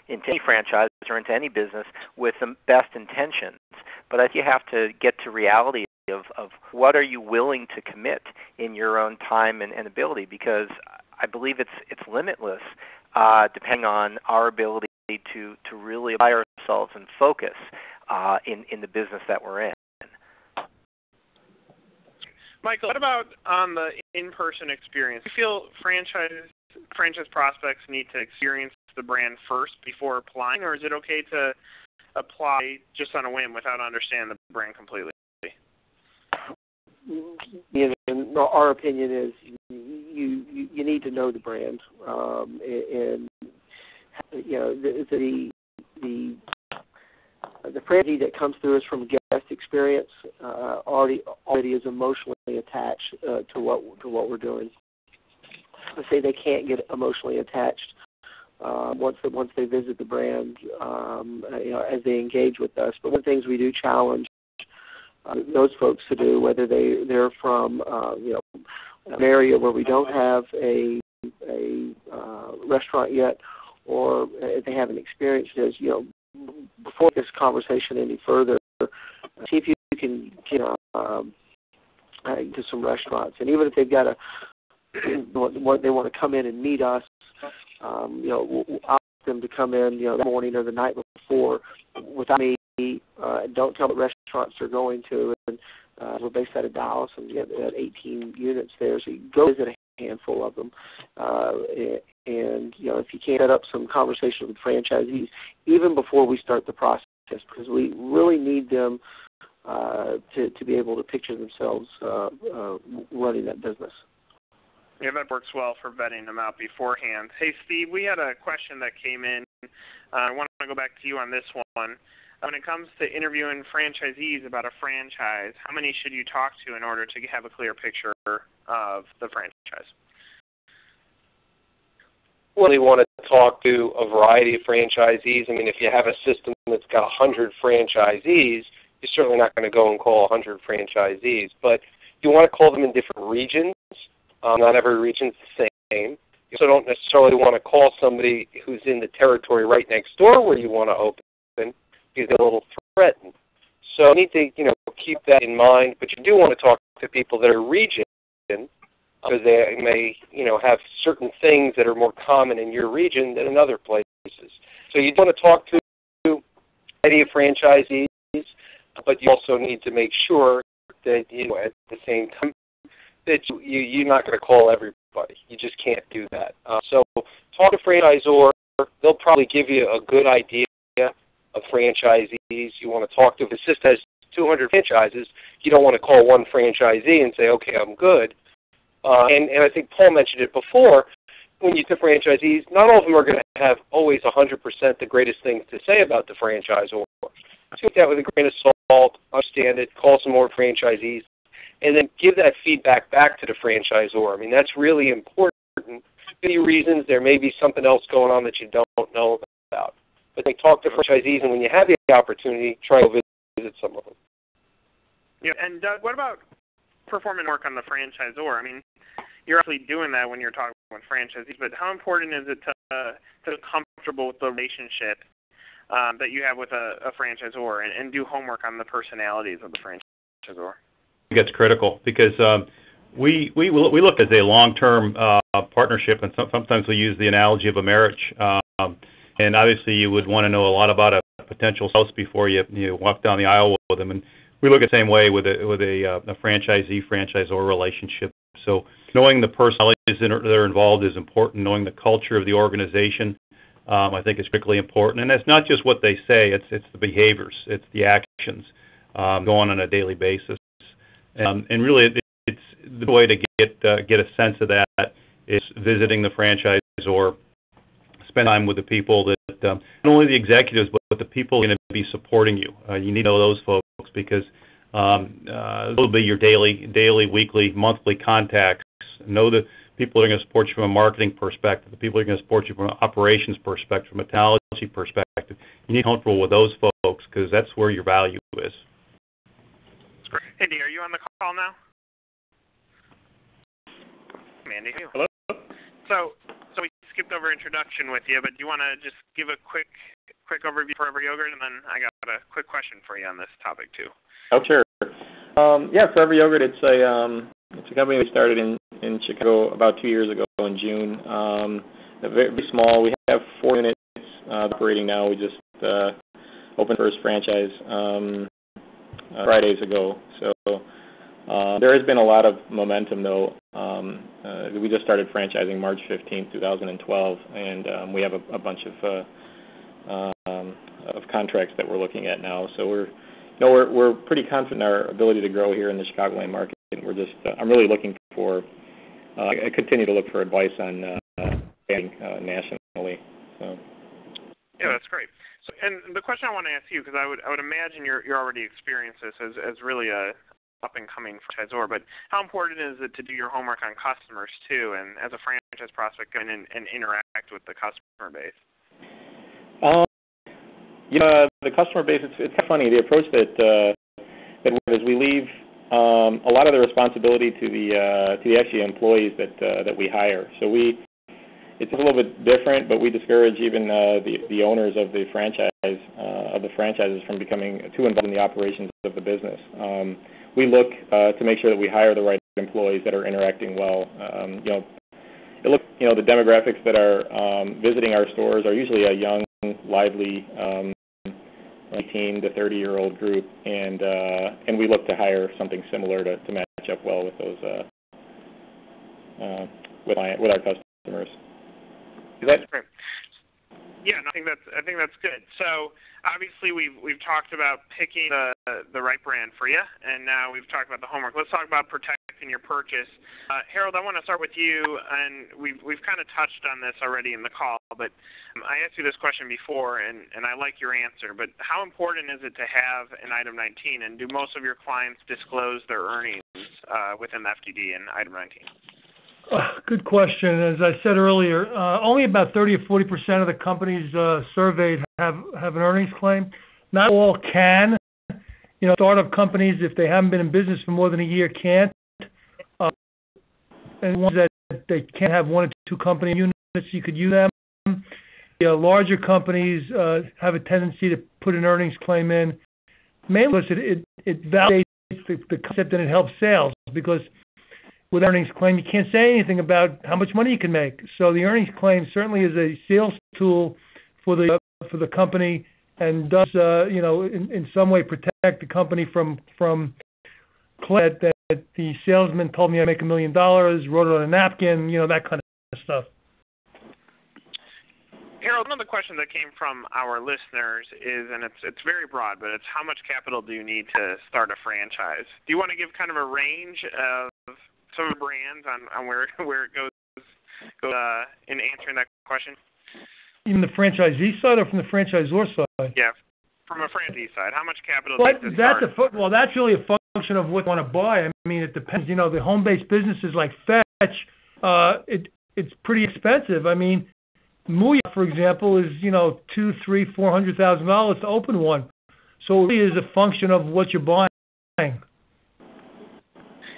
into any franchise or into any business, with the best intentions. But I think you have to get to reality of what are you willing to commit in your own time and ability, because I believe it's limitless, depending on our ability to really apply ourselves and focus in the business that we're in. Michael, what about on the in-person experience? Do you feel franchise prospects need to experience the brand first before applying, or is it okay to apply just on a whim without understanding the brand completely? Our opinion is you need to know the brand, and the franchisee that comes through us from guest experience already is emotionally attached to what we're doing. I say they can't get emotionally attached once they visit the brand, as they engage with us. But one of the things we do challenge those folks to do, whether they're from an area where we don't have a restaurant yet, or if they haven't experienced it, before this conversation any further, see if you can to some restaurants, and even if they've got a they want to come in and meet us. We'll ask them to come in, that morning or the night before without me. Don't tell what restaurants they're going to. And we're based out of Dallas, and we have 18 units there. So you go visit a handful of them. And if you can set up some conversation with franchisees, even before we start the process, because we really need them to be able to picture themselves running that business. Yeah, that works well for vetting them out beforehand. Hey, Steve, we had a question that came in. I want to go back to you on this one. When it comes to interviewing franchisees about a franchise, how many should you talk to in order to have a clear picture of the franchise? Well, you want to talk to a variety of franchisees. I mean, if you have a system that's got 100 franchisees, you're certainly not going to go and call 100 franchisees. But you want to call them in different regions. Not every region's the same. You also don't necessarily want to call somebody who's in the territory right next door where you want to open because they're a little threatened. So you need to, keep that in mind. But you do want to talk to people that are region because they may, have certain things that are more common in your region than in other places. So you want to talk to a variety of franchisees, but you also need to make sure that, at the same time, that you're not going to call everybody. You just can't do that. So talk to franchisor. They'll probably give you a good idea of franchisees you want to talk to. If the system has 200 franchises, you don't want to call one franchisee and say, okay, I'm good. And I think Paul mentioned it before, when you talk to franchisees, not all of them are going to have always 100% the greatest things to say about the franchisor. Take that with a grain of salt, understand it, call some more franchisees, and then give that feedback back to the franchisor. I mean, that's really important. For many reasons, there may be something else going on that you don't know about. But they talk to franchisees, and when you have the opportunity, try to visit some of them. Yeah, and Doug, what about performing work on the franchisor? I mean, you're actually doing that when you're talking with franchisees, but how important is it to be comfortable with the relationship that you have with a franchisor and do homework on the personalities of the franchisor? I think it's critical because we look as a long-term partnership, and sometimes we use the analogy of a marriage. And obviously, you would want to know a lot about a potential spouse before you walk down the aisle with them. And we look at the same way with a franchisee-franchisor relationship. So knowing the personalities that are involved is important. Knowing the culture of the organization, I think, is critically important. And it's not just what they say; it's the behaviors, it's the actions going on a daily basis. And really, it's the way to get a sense of that is visiting the franchisor, spend time with the people that not only the executives but the people who are going to be supporting you. You need to know those folks because those will be your daily, weekly, monthly contacts. Know the people that are going to support you from a marketing perspective, the people that are going to support you from an operations perspective, from a technology perspective. You need to be comfortable with those folks because that's where your value is. Mandy, are you on the call now? Mandy, hello. So we skipped over introduction with you, but do you want to just give a quick overview for Forever Yogurt, and then I got a quick question for you on this topic too. Oh, sure. Forever Yogurt. It's a company we started in Chicago about 2 years ago in June. Very small. We have 4 units operating now. We just opened first franchise Fridays ago. So there has been a lot of momentum, though. We just started franchising March 15th, 2012, and we have a bunch of contracts that we're looking at now. So we're pretty confident in our ability to grow here in the Chicagoland market. We're just I'm really looking for I continue to look for advice on expanding nationally. So. Yeah, that's great. So, and the question I want to ask you, because I would imagine you're already experienced this as really a up-and-coming franchisor, but how important is it to do your homework on customers, too, and as a franchise prospect, go in and interact with the customer base? The customer base, it's kind of funny. The approach that we leave a lot of the responsibility to the actual employees that we hire. So it's a little bit different, but we discourage even the owners of the franchises from becoming too involved in the operations of the business. We look to make sure that we hire the right employees that are interacting well. the demographics that are visiting our stores are usually a young, lively, 18 to 30-year-old group, and we look to hire something similar to match up well with those with our customers. Is that great? Yeah, I think that's good. So obviously we've talked about picking the right brand for you, and now we've talked about the homework. Let's talk about protecting your purchase. Harold, I want to start with you, and we've kind of touched on this already in the call, but I asked you this question before, and I like your answer. But how important is it to have an item 19, and do most of your clients disclose their earnings within the FDD in item 19? Good question. As I said earlier, only about 30 or 40% of the companies surveyed have an earnings claim. Not all can. Startup companies, if they haven't been in business for more than a year, can't. And ones that they can't have one or two company units, you could use them. Larger companies have a tendency to put an earnings claim in, mainly because it validates the concept and it helps sales, because with earnings claim, you can't say anything about how much money you can make. So the earnings claim certainly is a sales tool for the company, and does in some way protect the company from claim that the salesman told me I make $1 million, wrote it on a napkin, that kind of stuff. Harold, another question that came from our listeners is, and it's very broad, but it's how much capital do you need to start a franchise? Do you want to give kind of a range of some brands on where it goes in answering that question? Even the franchisee side or from the franchisor side? Yeah, from a franchisee side. How much capital do you need to start? That's really a function of what you want to buy. I mean, it depends. The home-based businesses like Fetch, it's pretty expensive. I mean, Mooyah, for example, is $200,000, $300,000, $400,000 to open one. So it really is a function of what you're buying.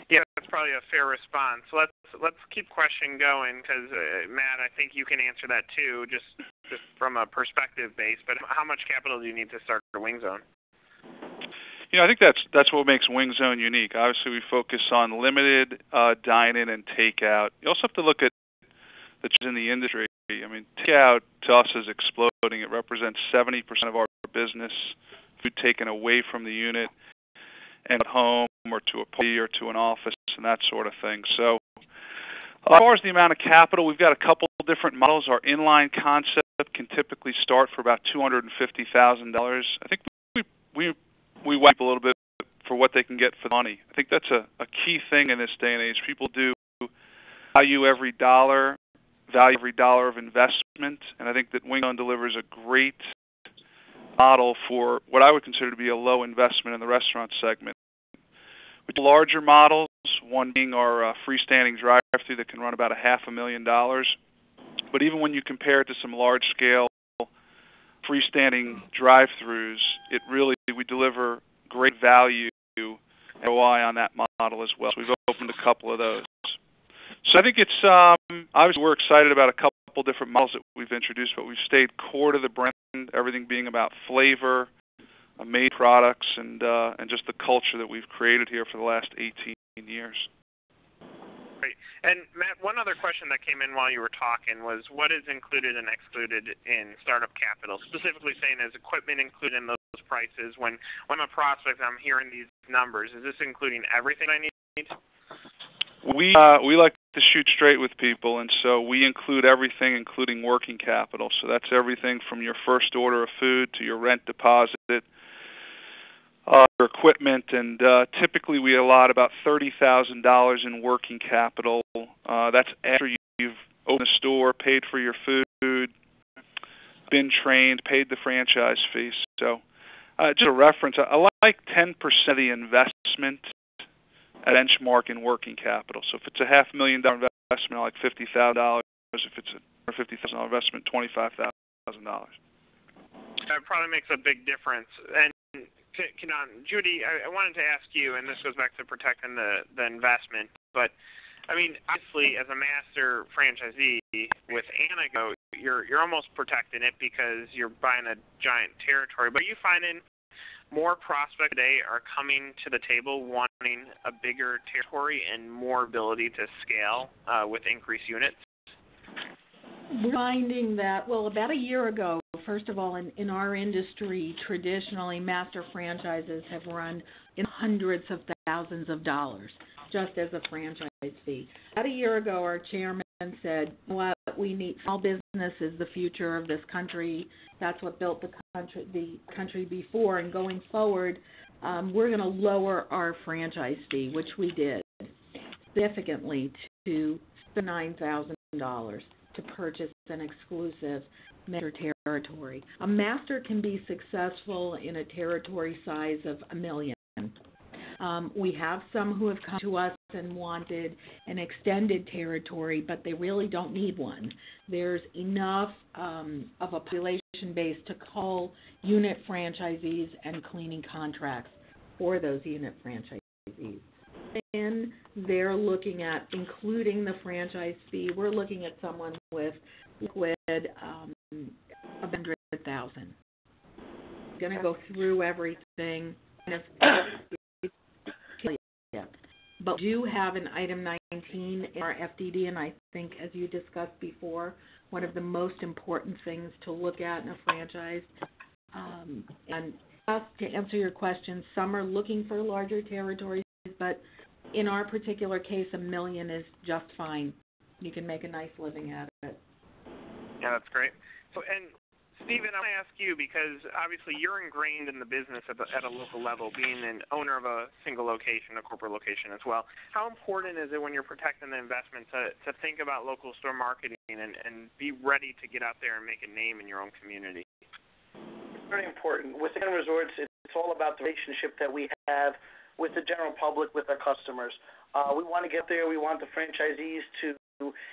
Yeah, that's probably a fair response. Let's keep question going, because Matt, I think you can answer that too, just from a perspective base. But how much capital do you need to start a Wing Zone? I think that's what makes Wing Zone unique. Obviously, we focus on limited dine-in and takeout. You also have to look at the trends in the industry. I mean, takeout to us is exploding. It represents 70% of our business. Food taken away from the unit and at home or to a party or to an office and that sort of thing. So as far as the amount of capital, we've got a couple different models. Our inline concept can typically start for about $250,000. I think we wipe a little bit for what they can get for the money. I think that's a key thing in this day and age. People do value every dollar of investment, and I think that Wing Zone delivers a great model for what I would consider to be a low investment in the restaurant segment. With larger models, one being our freestanding drive-thru that can run about $500,000. But even when you compare it to some large-scale freestanding drive-thrus, we deliver great value and ROI on that model as well. So we've opened a couple of those. So I think it's obviously we're excited about a couple different models that we've introduced, but we've stayed core to the brand, everything being about flavor, made products, and just the culture that we've created here for the last 18 years. Great. And Matt, one other question that came in while you were talking was, what is included and excluded in startup capital? Specifically saying, is equipment included in those prices? When I'm a prospect, I'm hearing these numbers. Is this including everything I need? We like to shoot straight with people, and so we include everything, including working capital. So that's everything from your first order of food to your rent deposit, your equipment, and typically we allot about $30,000 in working capital. That's after you've opened a store, paid for your food, been trained, paid the franchise fee. So just a reference, I like 10% of the investment at benchmark in working capital. So if it's a $500,000 investment, I like $50,000. If it's a $50,000 investment, $25,000. That probably makes a big difference. And Judy, I wanted to ask you, and this goes back to protecting the investment, but I mean, obviously, as a master franchisee with Anago, you're almost protecting it because you're buying a giant territory. But are you finding more prospects today are coming to the table wanting a bigger territory and more ability to scale with increased units? We're finding that, well, about a year ago, first of all, in our industry, traditionally, master franchises have run in hundreds of thousands of dollars just as a franchise fee. About a year ago, our chairman said, you know what, we need small business is the future of this country. That's what built the country before, and going forward, we're going to lower our franchise fee, which we did significantly to $9,000 to purchase an exclusive master territory. A master can be successful in a territory size of $1 million. We have some who have come to us and wanted an extended territory, but they really don't need one. There's enough of a population base to call unit franchisees and cleaning contracts for those unit franchisees. And they're looking at including the franchise fee. We're looking at someone with liquid $100,000. Going to go through everything. But we do have an item 19 in our FDD, and I think, as you discussed before, one of the most important things to look at in a franchise. And just to answer your question, some are looking for larger territories, but in our particular case, $1 million is just fine. You can make a nice living at it. Yeah, that's great. So, and Stephen, I want to ask you, because obviously you're ingrained in the business at a local level, being an owner of a single location, a corporate location as well. How important is it when you're protecting the investment to think about local store marketing and be ready to get out there and make a name in your own community? It's very important. With Canine Resorts, it's all about the relationship that we have with the general public, with our customers. We want to get there. We want the franchisees to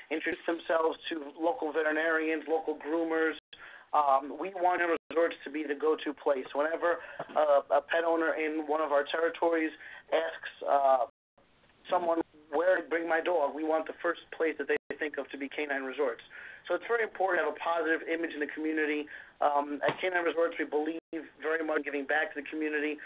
introduce themselves to local veterinarians, local groomers. We want Canine Resorts to be the go-to place. Whenever a pet owner in one of our territories asks someone where to bring my dog, we want the first place that they think of to be Canine Resorts. So it's very important to have a positive image in the community. At Canine Resorts, we believe very much in giving back to the community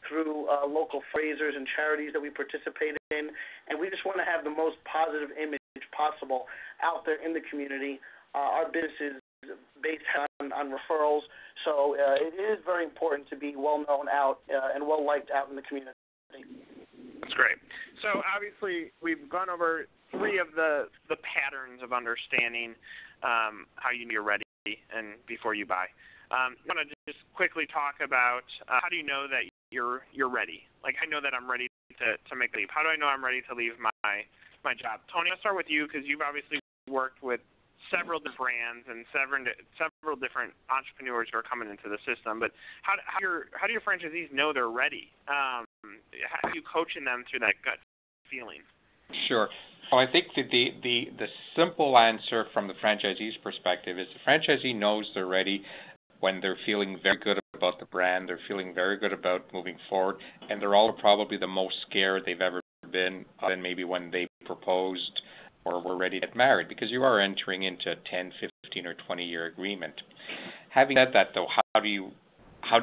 through local fundraisers and charities that we participate in, and we just want to have the most positive image possible out there in the community. Our business is based on referrals, so it is very important to be well-known out and well-liked out in the community. That's great. So obviously we've gone over three of the patterns of understanding how you're ready and before you buy. I want to just quickly talk about how do you know that you're ready? Like, I know that I'm ready to make a leap. How do I know I'm ready to leave my job? Tony, I'll start with you because you've obviously worked with several different brands and several different entrepreneurs who are coming into the system. But how do your franchisees know they're ready? How are you coaching them through that gut feeling? Sure. Well, I think that the simple answer from the franchisee's perspective is the franchisee knows they're ready when they're feeling very good about the brand, they're feeling very good about moving forward, and they're all probably the most scared they've ever been, than maybe when they proposed or were ready to get married, because you are entering into a 10, 15, or 20-year agreement. Having said that, though, how do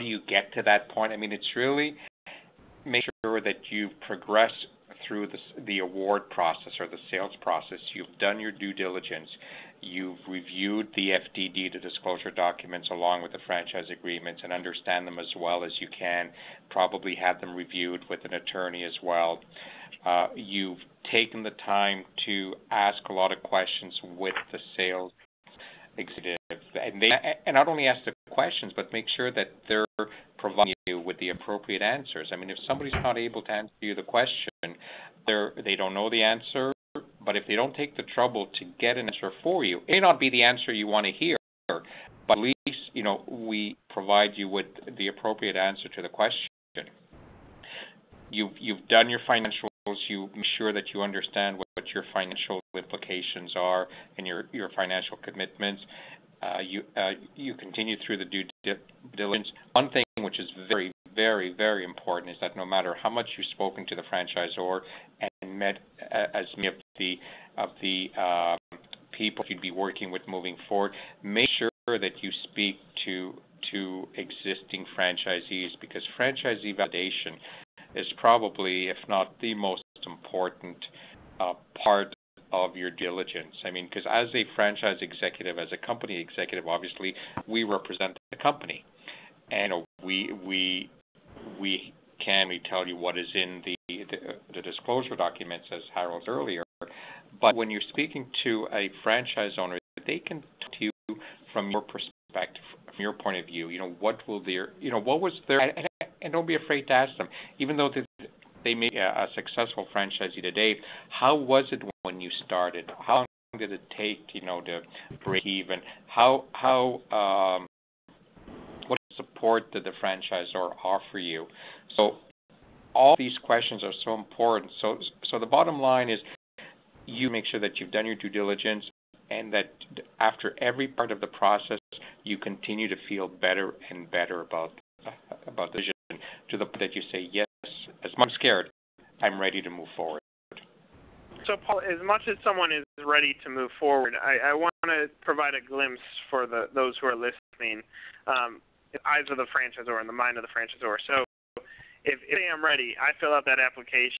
you get to that point? I mean, it's really make sure that you progress through the award process or the sales process. You've done your due diligence. You've reviewed the FDD, the disclosure documents, along with the franchise agreements, and understand them as well as you can. Probably have them reviewed with an attorney as well. You've taken the time to ask a lot of questions with the sales executive, and not only ask the questions, but make sure that they're providing you with the appropriate answers. I mean, if somebody's not able to answer you the question, they don't know the answer. But if they don't take the trouble to get an answer for you, it may not be the answer you want to hear, but at least, we provide you with the appropriate answer to the question. You've done your financials. You make sure that you understand what your financial implications are and your financial commitments. You continue through the due diligence. One thing which is very, very, very important is that no matter how much you've spoken to the franchisor and met as many of the people you'd be working with moving forward, make sure that you speak to existing franchisees, because franchisee validation is probably, if not the most important part of your diligence? I mean, because as a franchise executive, as a company executive, obviously we represent the company, and we can tell you what is in the disclosure documents, as Harold said earlier. But when you're speaking to a franchise owner, they can talk to you from your perspective, from your point of view. What was their, and don't be afraid to ask them, even though they may be a successful franchisee today, how was it when you started? How long did it take, to break even? What support did the franchisor offer you? So all these questions are so important. So the bottom line is, you make sure that you've done your due diligence, and that after every part of the process, you continue to feel better and better about the vision, to the point that you say, yes, as much as I'm scared, I'm ready to move forward. So, Paul, as much as someone is ready to move forward, I want to provide a glimpse for those who are listening, the eyes of the franchisor and the mind of the franchisor. So if I'm ready, I fill out that application.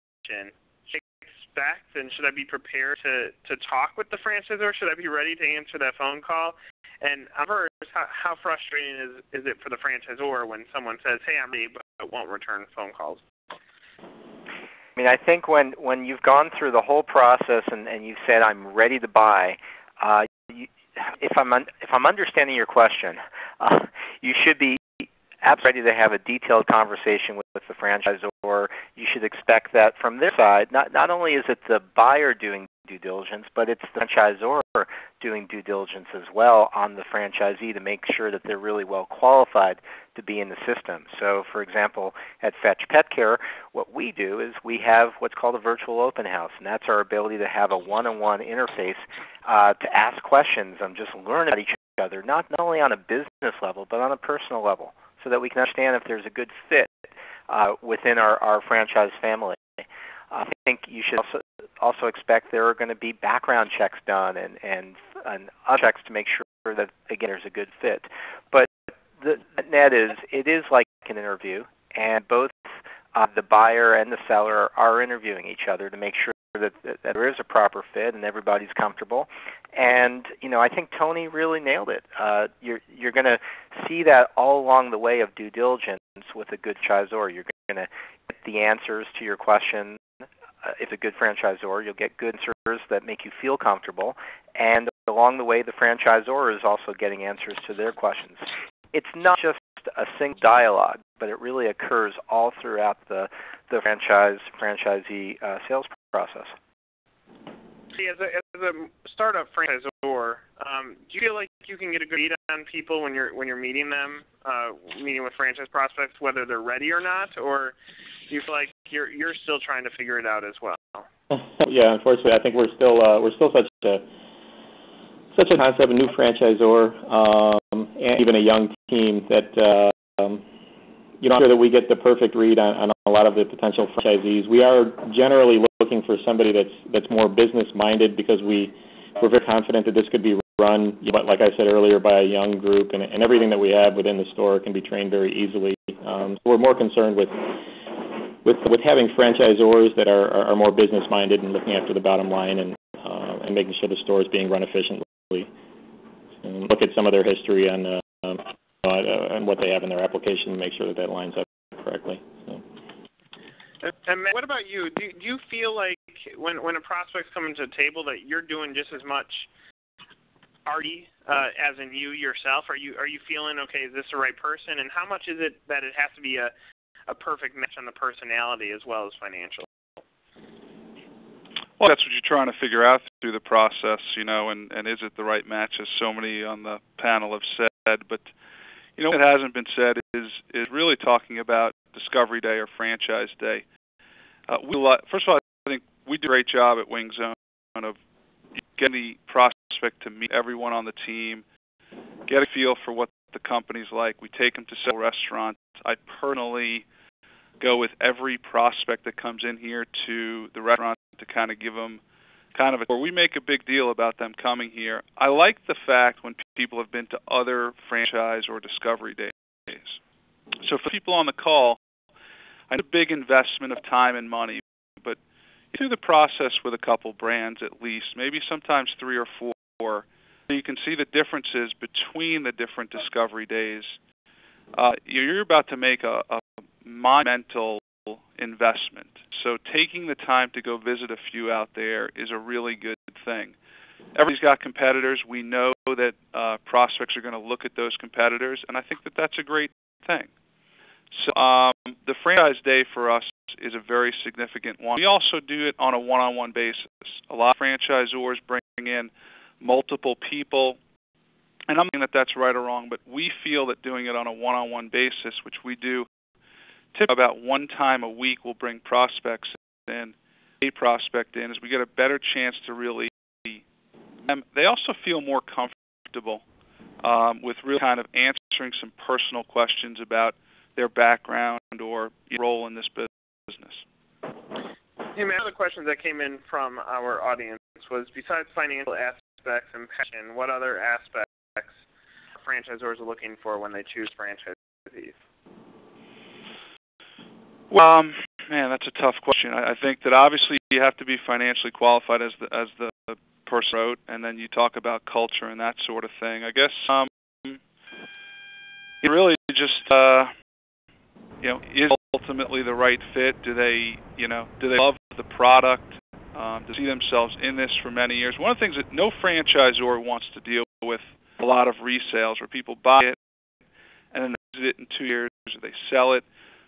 And should I be prepared to talk with the franchisor? Should I be ready to answer that phone call? And first, how frustrating is it for the franchisor when someone says, "Hey, I'm ready," but won't return phone calls? I mean, I think when you've gone through the whole process and you've said, "I'm ready to buy," if I'm understanding your question, you should be absolutely ready to have a detailed conversation with the franchisor. You should expect that from their side, not only is it the buyer doing due diligence, but it's the franchisor doing due diligence as well on the franchisee to make sure that they're really well qualified to be in the system. So, for example, at Fetch Pet Care, what we do is we have what's called a virtual open house, and that's our ability to have a one-on-one interface to ask questions and just learn about each other, not only on a business level, but on a personal level, so that we can understand if there's a good fit within our franchise family. I think you should also expect there are going to be background checks done and other checks to make sure that, again, there's a good fit. But the net is, it is like an interview, and both the buyer and the seller are interviewing each other to make sure that there is a proper fit and everybody's comfortable. And, I think Tony really nailed it. You're going to see that all along the way of due diligence with a good franchisor. You're going to get the answers to your questions. If a good franchisor, you'll get good answers that make you feel comfortable. And along the way, the franchisor is also getting answers to their questions. It's not just a single dialogue, but it really occurs all throughout the franchisee sales process. See, as a startup franchisor, do you feel like you can get a good read on people when you're meeting them, meeting with franchise prospects, whether they're ready or not, or do you feel like you're still trying to figure it out as well? Yeah, unfortunately, I think we're still such a concept, a new franchisor, and even a young team that I'm sure that we get the perfect read on a lot of the potential franchisees. We are generally looking for somebody that's more business minded, because we're very confident that this could be run, but like I said earlier, by a young group, and everything that we have within the store can be trained very easily. So we're more concerned with having franchisors that are more business minded and looking after the bottom line and making sure the store is being run efficiently. And look at some of their history and what they have in their application to make sure that lines up correctly. So. And Matt, what about you? Do you feel like when a prospect's coming to the table that you're doing just as much RD as in you yourself? Are you feeling, okay, is this the right person? And how much is it that it has to be a perfect match on the personality as well as financial? Well, that's what you're trying to figure out through the process, and is it the right match, as so many on the panel have said. But, what hasn't been said is really talking about Discovery Day or Franchise Day. First of all, I think we do a great job at Wing Zone of getting the prospect to meet everyone on the team, get a feel for what the company's like. We take them to several restaurants. I personally go with every prospect that comes in here to the restaurant to kind of give them kind of a tour. We make a big deal about them coming here. I like the fact when people have been to other franchise or Discovery Days. So for people on the call, I know a big investment of time and money, but through the process with a couple brands at least, maybe sometimes 3 or 4, so you can see the differences between the different discovery days. You're about to make a monumental investment. So taking the time to go visit a few out there is a really good thing. Everybody's got competitors. We know that prospects are going to look at those competitors, and I think that that's a great thing. So the franchise day for us is a very significant one. We also do it on a one-on-one basis. A lot of franchisors bring in multiple people, and I'm not saying that that's right or wrong, but we feel that doing it on a one-on-one basis, which we do typically about one time a week, will bring prospects in, a prospect in, as we get a better chance to really. They also feel more comfortable with really kind of answering some personal questions about their background or role in this business. Hey, man, other questions that came in from our audience was, besides financial aspects and passion, what other aspects franchisors are looking for when they choose franchisees? Well, man, that's a tough question. I think that obviously you have to be financially qualified as the person wrote, and then you talk about culture and that sort of thing. I guess it really just is ultimately the right fit. Do they love the product? To see themselves in this for many years. One of the things that no franchisor wants to deal with, a lot of resales where people buy it and then they use it in 2 years or they sell it.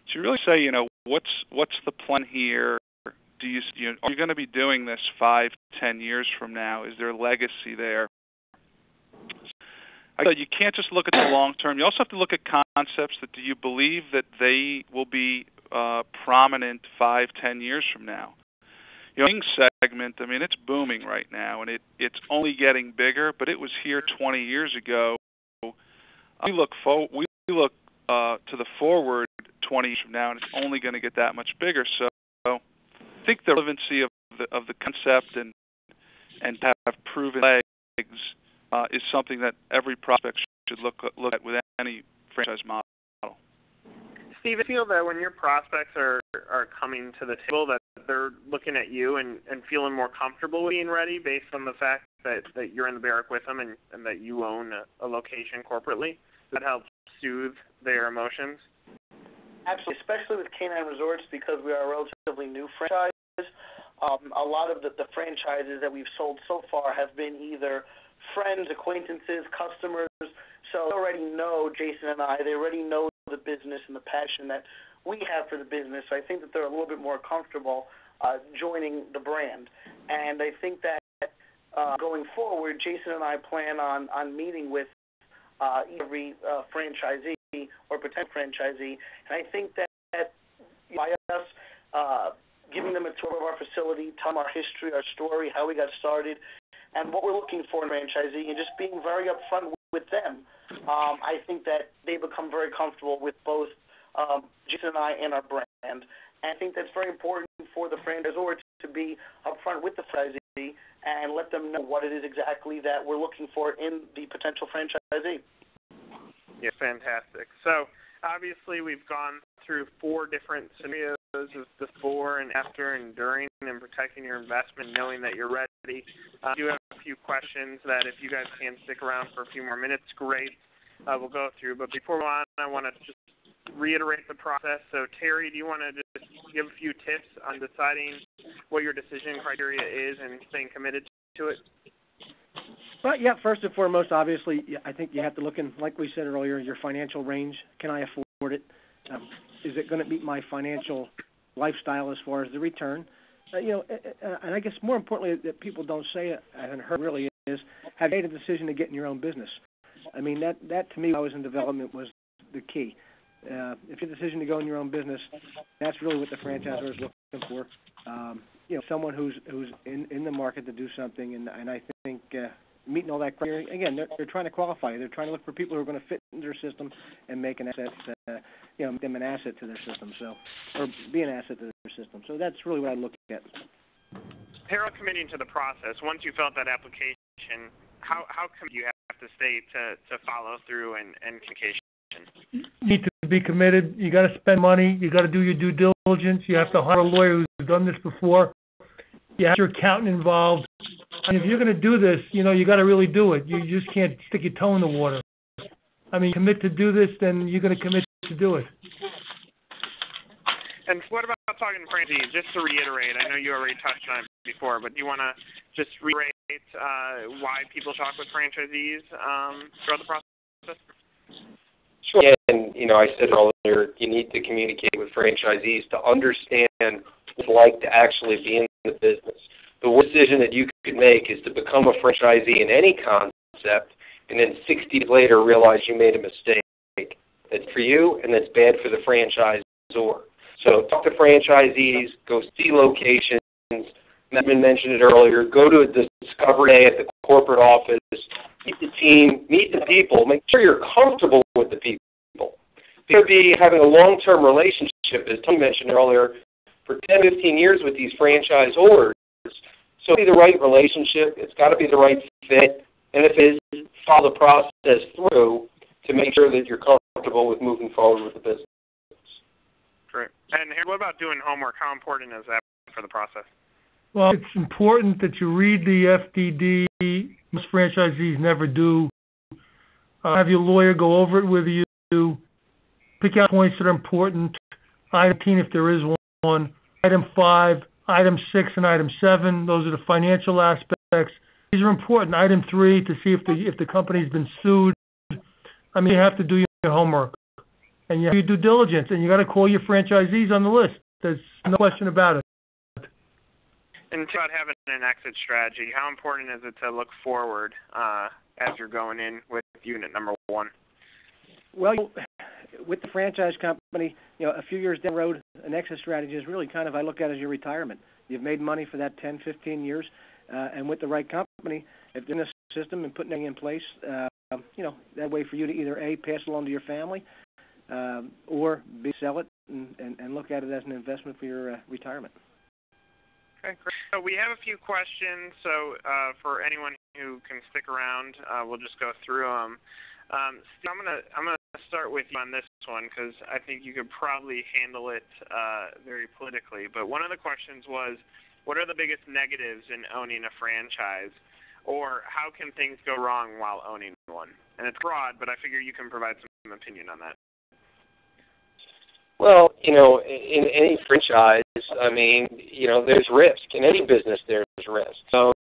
So you really say, what's the plan here? Are you going to be doing this 5, 10 years from now? Is there a legacy there? You can't just look at the long term. You also have to look at concepts that do you believe that they will be prominent 5, 10 years from now? Wing segment, I mean, it's booming right now, and it's only getting bigger. But it was here 20 years ago. We look to the forward 20 years from now, and it's only going to get that much bigger. So I think the relevancy of the concept and to have proven legs is something that every prospect should look at with any franchise model. Steve, I feel that when your prospects are coming to the table, that they're looking at you and feeling more comfortable with being ready based on the fact that you're in the barrack with them and that you own a location corporately. Does that help soothe their emotions? Absolutely, especially with Canine Resorts, because we are a relatively new franchise. A lot of the franchises that we've sold so far have been either friends, acquaintances, customers. So they already know Jason and I. They already know the business and the passion that we have for the business. So I think that they're a little bit more comfortable joining the brand. And I think that going forward, Jason and I plan on meeting with every franchisee or potential franchisee. And I think that by us giving them a tour of our facility, telling our history, our story, how we got started, and what we're looking for in a franchisee, and just being very upfront with them, I think that they become very comfortable with both Jason and I and our brand. And I think that's very important for the franchisor to be upfront with the franchisee and let them know what it is exactly that we're looking for in the potential franchisee. Yeah, fantastic. So obviously we've gone through 4 different scenarios of before and after and during and protecting your investment, knowing that you're ready. I do have a few questions that if you guys can stick around for a few more minutes, great. We'll go through. But before we go on, I want to just reiterate the process. So, Terry, do you want to just give a few tips on deciding what your decision criteria is and staying committed to it? Well, yeah, first and foremost, obviously, I think you have to look in, like we said earlier, your financial range. Can I afford it? Is it going to meet my financial lifestyle as far as the return? And I guess more importantly that people don't say it, I haven't heard really, is have you made a decision to get in your own business? I mean, that to me, when I was in development, was the key. If you have a decision to go in your own business, that's really what the franchisor is looking for. Someone who's in the market to do something, and I think meeting all that criteria, again, they're trying to qualify you. They're trying to look for people who are going to fit into their system and make an asset, make them an asset to their system, or be an asset to their system. So that's really what I look at. Harold, committing to the process, once you filled that application, how committed you have to stay to follow through and communication? You need to be committed. You got to spend money. You got to do your due diligence. You have to hire a lawyer who's done this before. You have your accountant involved. And if you're going to do this, you got to really do it. You just can't stick your toe in the water. I mean, commit to do this, then you're going to commit to do it. And what about talking to franchisees? Just to reiterate, I know you already touched on it before, but do you want to just reiterate why people talk with franchisees throughout the process? Sure. Yeah, and I said earlier, you need to communicate with franchisees to understand what it's like to actually be in the business. The worst decision that you could make is to become a franchisee in any concept and then 60 days later realize you made a mistake. That's for you and that's bad for the franchisor. So talk to franchisees, go see locations. Edmund mentioned it earlier. Go to a discovery day at the corporate office. Meet the team, meet the people. Make sure you're comfortable with the people. You could be having a long-term relationship, as Tony mentioned earlier, for 10, 15 years with these franchisors. So it's got to be the right relationship. It's got to be the right fit. And if it is, follow the process through to make sure that you're comfortable with moving forward with the business. Great. And what about doing homework? How important is that for the process? Well, it's important that you read the FDD. Most franchisees never do. Have your lawyer go over it with you. Pick out points that are important. Item 10, if there is one. Item 5, Item 6, and Item 7. Those are the financial aspects. These are important. Item 3, to see if the company's been sued. I mean, you have to do your homework. And you have to do due diligence. And you got to call your franchisees on the list. There's no question about it. And about having an exit strategy, how important is it to look forward as you're going in with unit number 1? Well, with the franchise company, a few years down the road, an exit strategy is really I look at it as your retirement. You've made money for that 10, 15 years, and with the right company, if they're in the system and putting everything in place, that way for you to either A, pass it along to your family, or B, sell it and look at it as an investment for your retirement. Okay, great. So we have a few questions. So for anyone who can stick around, we'll just go through them. Steve, I'm gonna start with you on this one because I think you could probably handle it very politically. But one of the questions was, what are the biggest negatives in owning a franchise, or how can things go wrong while owning one? And it's broad, but I figure you can provide some opinion on that. Well, in any franchise, there's risk. In any business, there's risk. So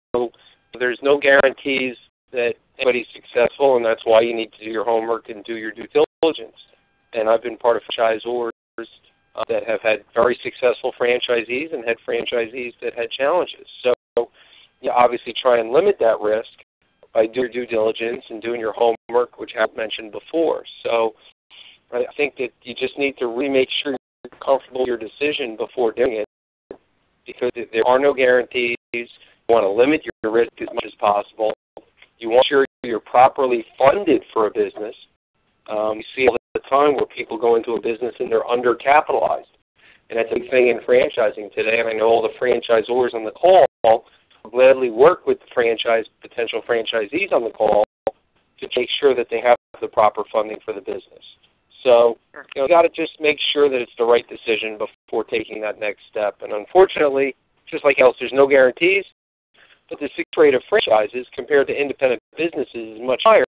there's no guarantees that anybody's successful, and that's why you need to do your homework and do your due diligence. And I've been part of franchisors that have had very successful franchisees and had franchisees that had challenges. So you obviously try and limit that risk by doing your due diligence and doing your homework, which I've mentioned before. So I think that you just need to really make sure you're comfortable with your decision before doing it, because there are no guarantees. You want to limit your risk as much as possible. You want to make sure you're properly funded for a business. You see all the time where people go into a business and they're undercapitalized. And that's a big thing in franchising today. And I know all the franchisors on the call gladly work with the potential franchisees on the call to make sure that they have the proper funding for the business. So you got to just make sure that it's the right decision before taking that next step. And unfortunately, just like else, there's no guarantees, but the success rate of franchises compared to independent businesses is much higher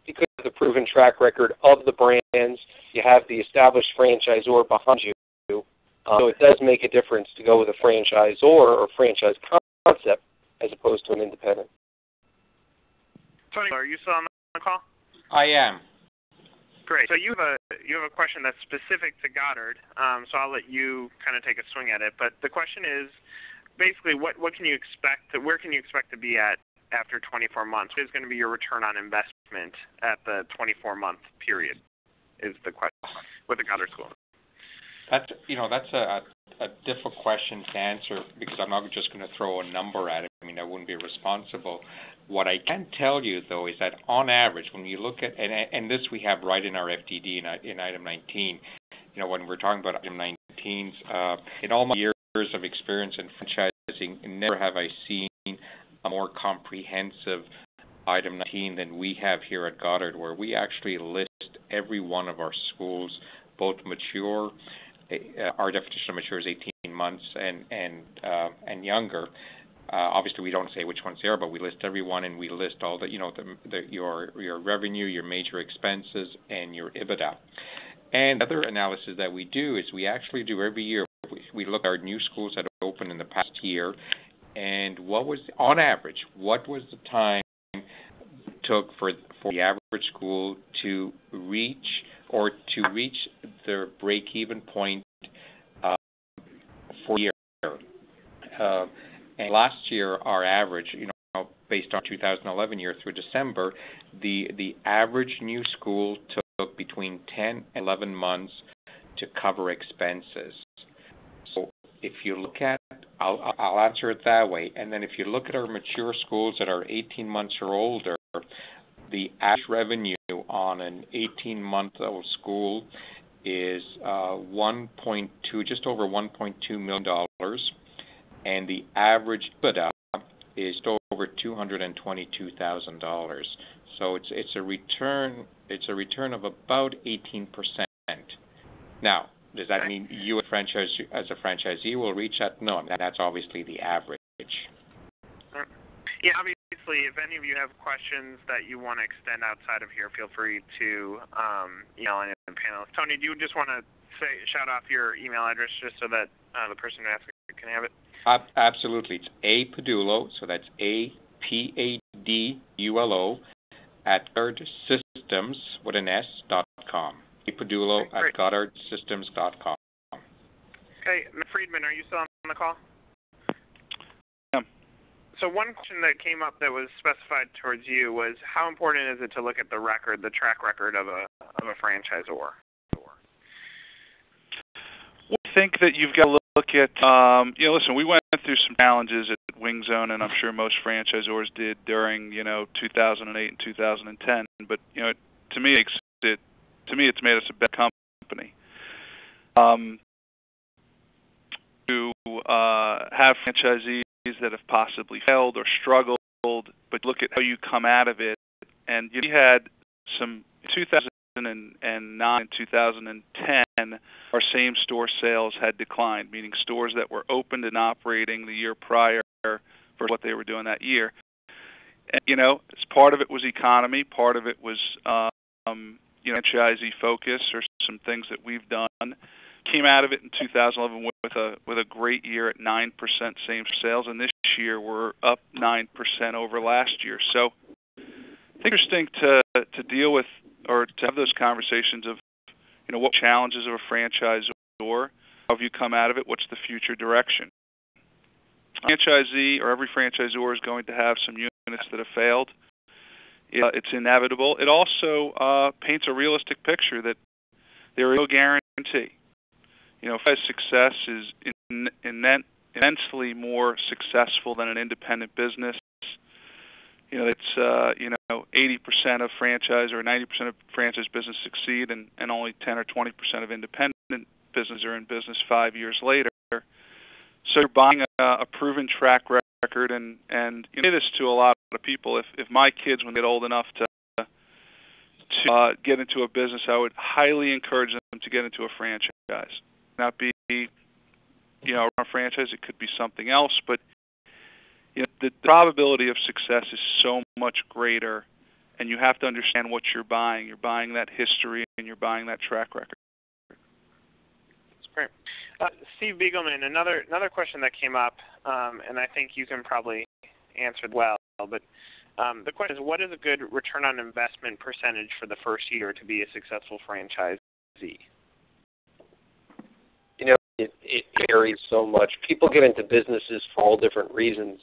because of the proven track record of the brands. You have the established franchisor behind you. So it does make a difference to go with a franchisor or franchise concept as opposed to an independent. Tony, are you still on the call? I am. Great. So you have a question that's specific to Goddard, so I'll let you kind of take a swing at it. But the question is, basically, what can you expect? Where can you expect to be at after 24 months? What is going to be your return on investment at the 24-month period? Is the question with the Goddard School. That's a difficult question to answer because I'm not just going to throw a number at it. I mean, I wouldn't be responsible. What I can tell you, though, is that on average, when you look at, and this we have right in our FDD in Item 19, when we're talking about Item 19s, in all my years of experience in franchising, never have I seen a more comprehensive Item 19 than we have here at Goddard, where we actually list every one of our schools, both mature. Our definition of mature is 18 months and younger. Obviously, we don't say which ones they are, but we list everyone, and we list all the, your revenue, your major expenses, and your EBITDA. And the other analysis that we do is we actually do every year. We look at our new schools that opened in the past year, and what was, on average, what was the time it took for the average school to reach their break-even point for a year. And last year, our average, based on 2011 year through December, the average new school took between 10 and 11 months to cover expenses. So if you look at, I'll answer it that way, and then if you look at our mature schools that are 18 months or older, the average revenue on an 18-month-old school is just over $1.2 million, and the average EBITDA is just over $222,000. So it's a return of about 18%. Now, does that mean you as a franchisee will reach that? No, that's obviously the average. Yeah, obviously, if any of you have questions that you want to extend outside of here, feel free to email any of the panelists. Tony, do you just want to shout off your email address just so that the person who asks it can have it? Absolutely. It's Padulo, so that's APADULO at GoddardSystems with an S.com. Padulo at GoddardSystems.com. Okay, Friedman, are you still on the call? Yeah. So one question that came up that was specified towards you was how important is it to look at the track record of a franchisor? I think that you've got to look at, listen, we went through some challenges at Wing Zone, and I'm sure most franchisors did during, 2008 and 2010. But, to me, it's made us a better company. To have franchisees that have possibly failed or struggled, but look at how you come out of it. And we had some 2009 and 2010, our same-store sales had declined, meaning stores that were opened and operating the year prior for what they were doing that year. And, part of it was economy, part of it was franchisee focus or some things that we've done. Came out of it in 2011 with a great year at 9% same sales, and this year we're up 9% over last year. So it's interesting to deal with or to have those conversations of, what challenges of a franchisor, how have you come out of it, what's the future direction. A franchisee or every franchisor is going to have some units that have failed. It's inevitable. It also paints a realistic picture that there is no guarantee. Success is immensely more successful than an independent business. It's 80% of franchise or 90% of franchise business succeed, and only 10 or 20% of independent businesses are in business 5 years later. So you're buying a proven track record, and you say this to a lot of people. If my kids, when they get old enough to get into a business, I would highly encourage them to get into a franchise. Not be, a franchise. It could be something else, but the probability of success is so much greater, and you have to understand what you're buying. You're buying that history, and you're buying that track record. That's great. Steve Biegelman, another question that came up, and I think you can probably answer well, but the question is, what is a good return on investment percentage for the first year to be a successful franchisee? It varies so much. People get into businesses for all different reasons.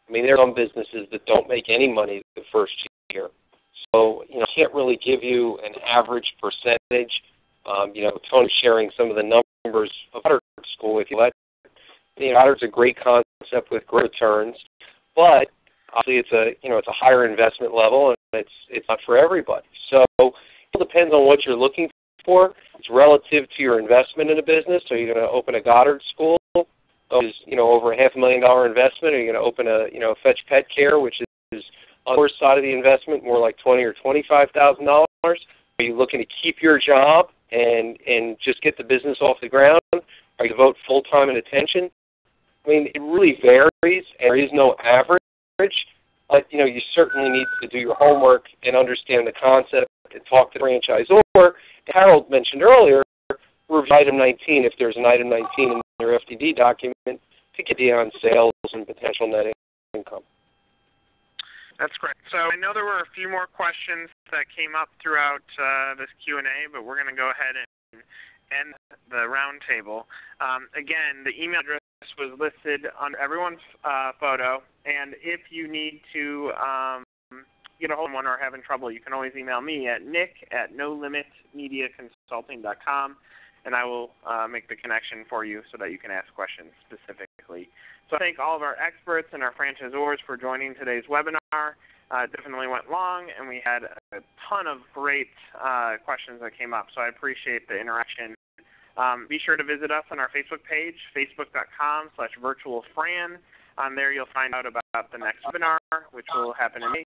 I mean, there are some businesses that don't make any money the first year. So, I can't really give you an average percentage. Tony's sharing some of the numbers of Goddard School with you. Goddard's a great concept with great returns, but obviously it's a higher investment level, and it's not for everybody. So it depends on what you're looking for. It's relative to your investment in a business. So you're going to open a Goddard school, which is over a $500,000 investment, or you're going to open a Fetch Pet Care, which is on the worst side of the investment, more like $20,000 or $25,000. Are you looking to keep your job and just get the business off the ground? Are you devote full time and attention? I mean, it really varies, and there is no average. But you certainly need to do your homework and understand the concept and talk to the franchisor. Harold mentioned earlier, review item 19 if there's an item 19 in your FDD document to get the on sales and potential net income. That's great. So I know there were a few more questions that came up throughout this Q&A, but we're going to go ahead and end the roundtable. Again, the email address was listed on everyone's photo, and if you need to get a hold of one or having trouble, you can always email me at nick@nolimitmediaconsulting.com, and I will make the connection for you so that you can ask questions specifically. So I thank all of our experts and our franchisors for joining today's webinar. It definitely went long, and we had a ton of great questions that came up, so I appreciate the interaction. Be sure to visit us on our Facebook page, facebook.com/virtualfran. On there you'll find out about the next webinar, which will happen in May,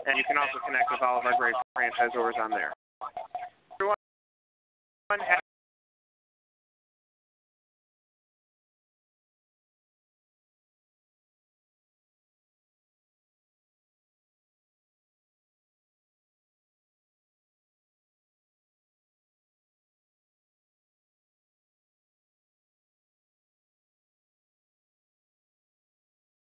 and you can also connect with all of our great franchisors on there. Everyone, have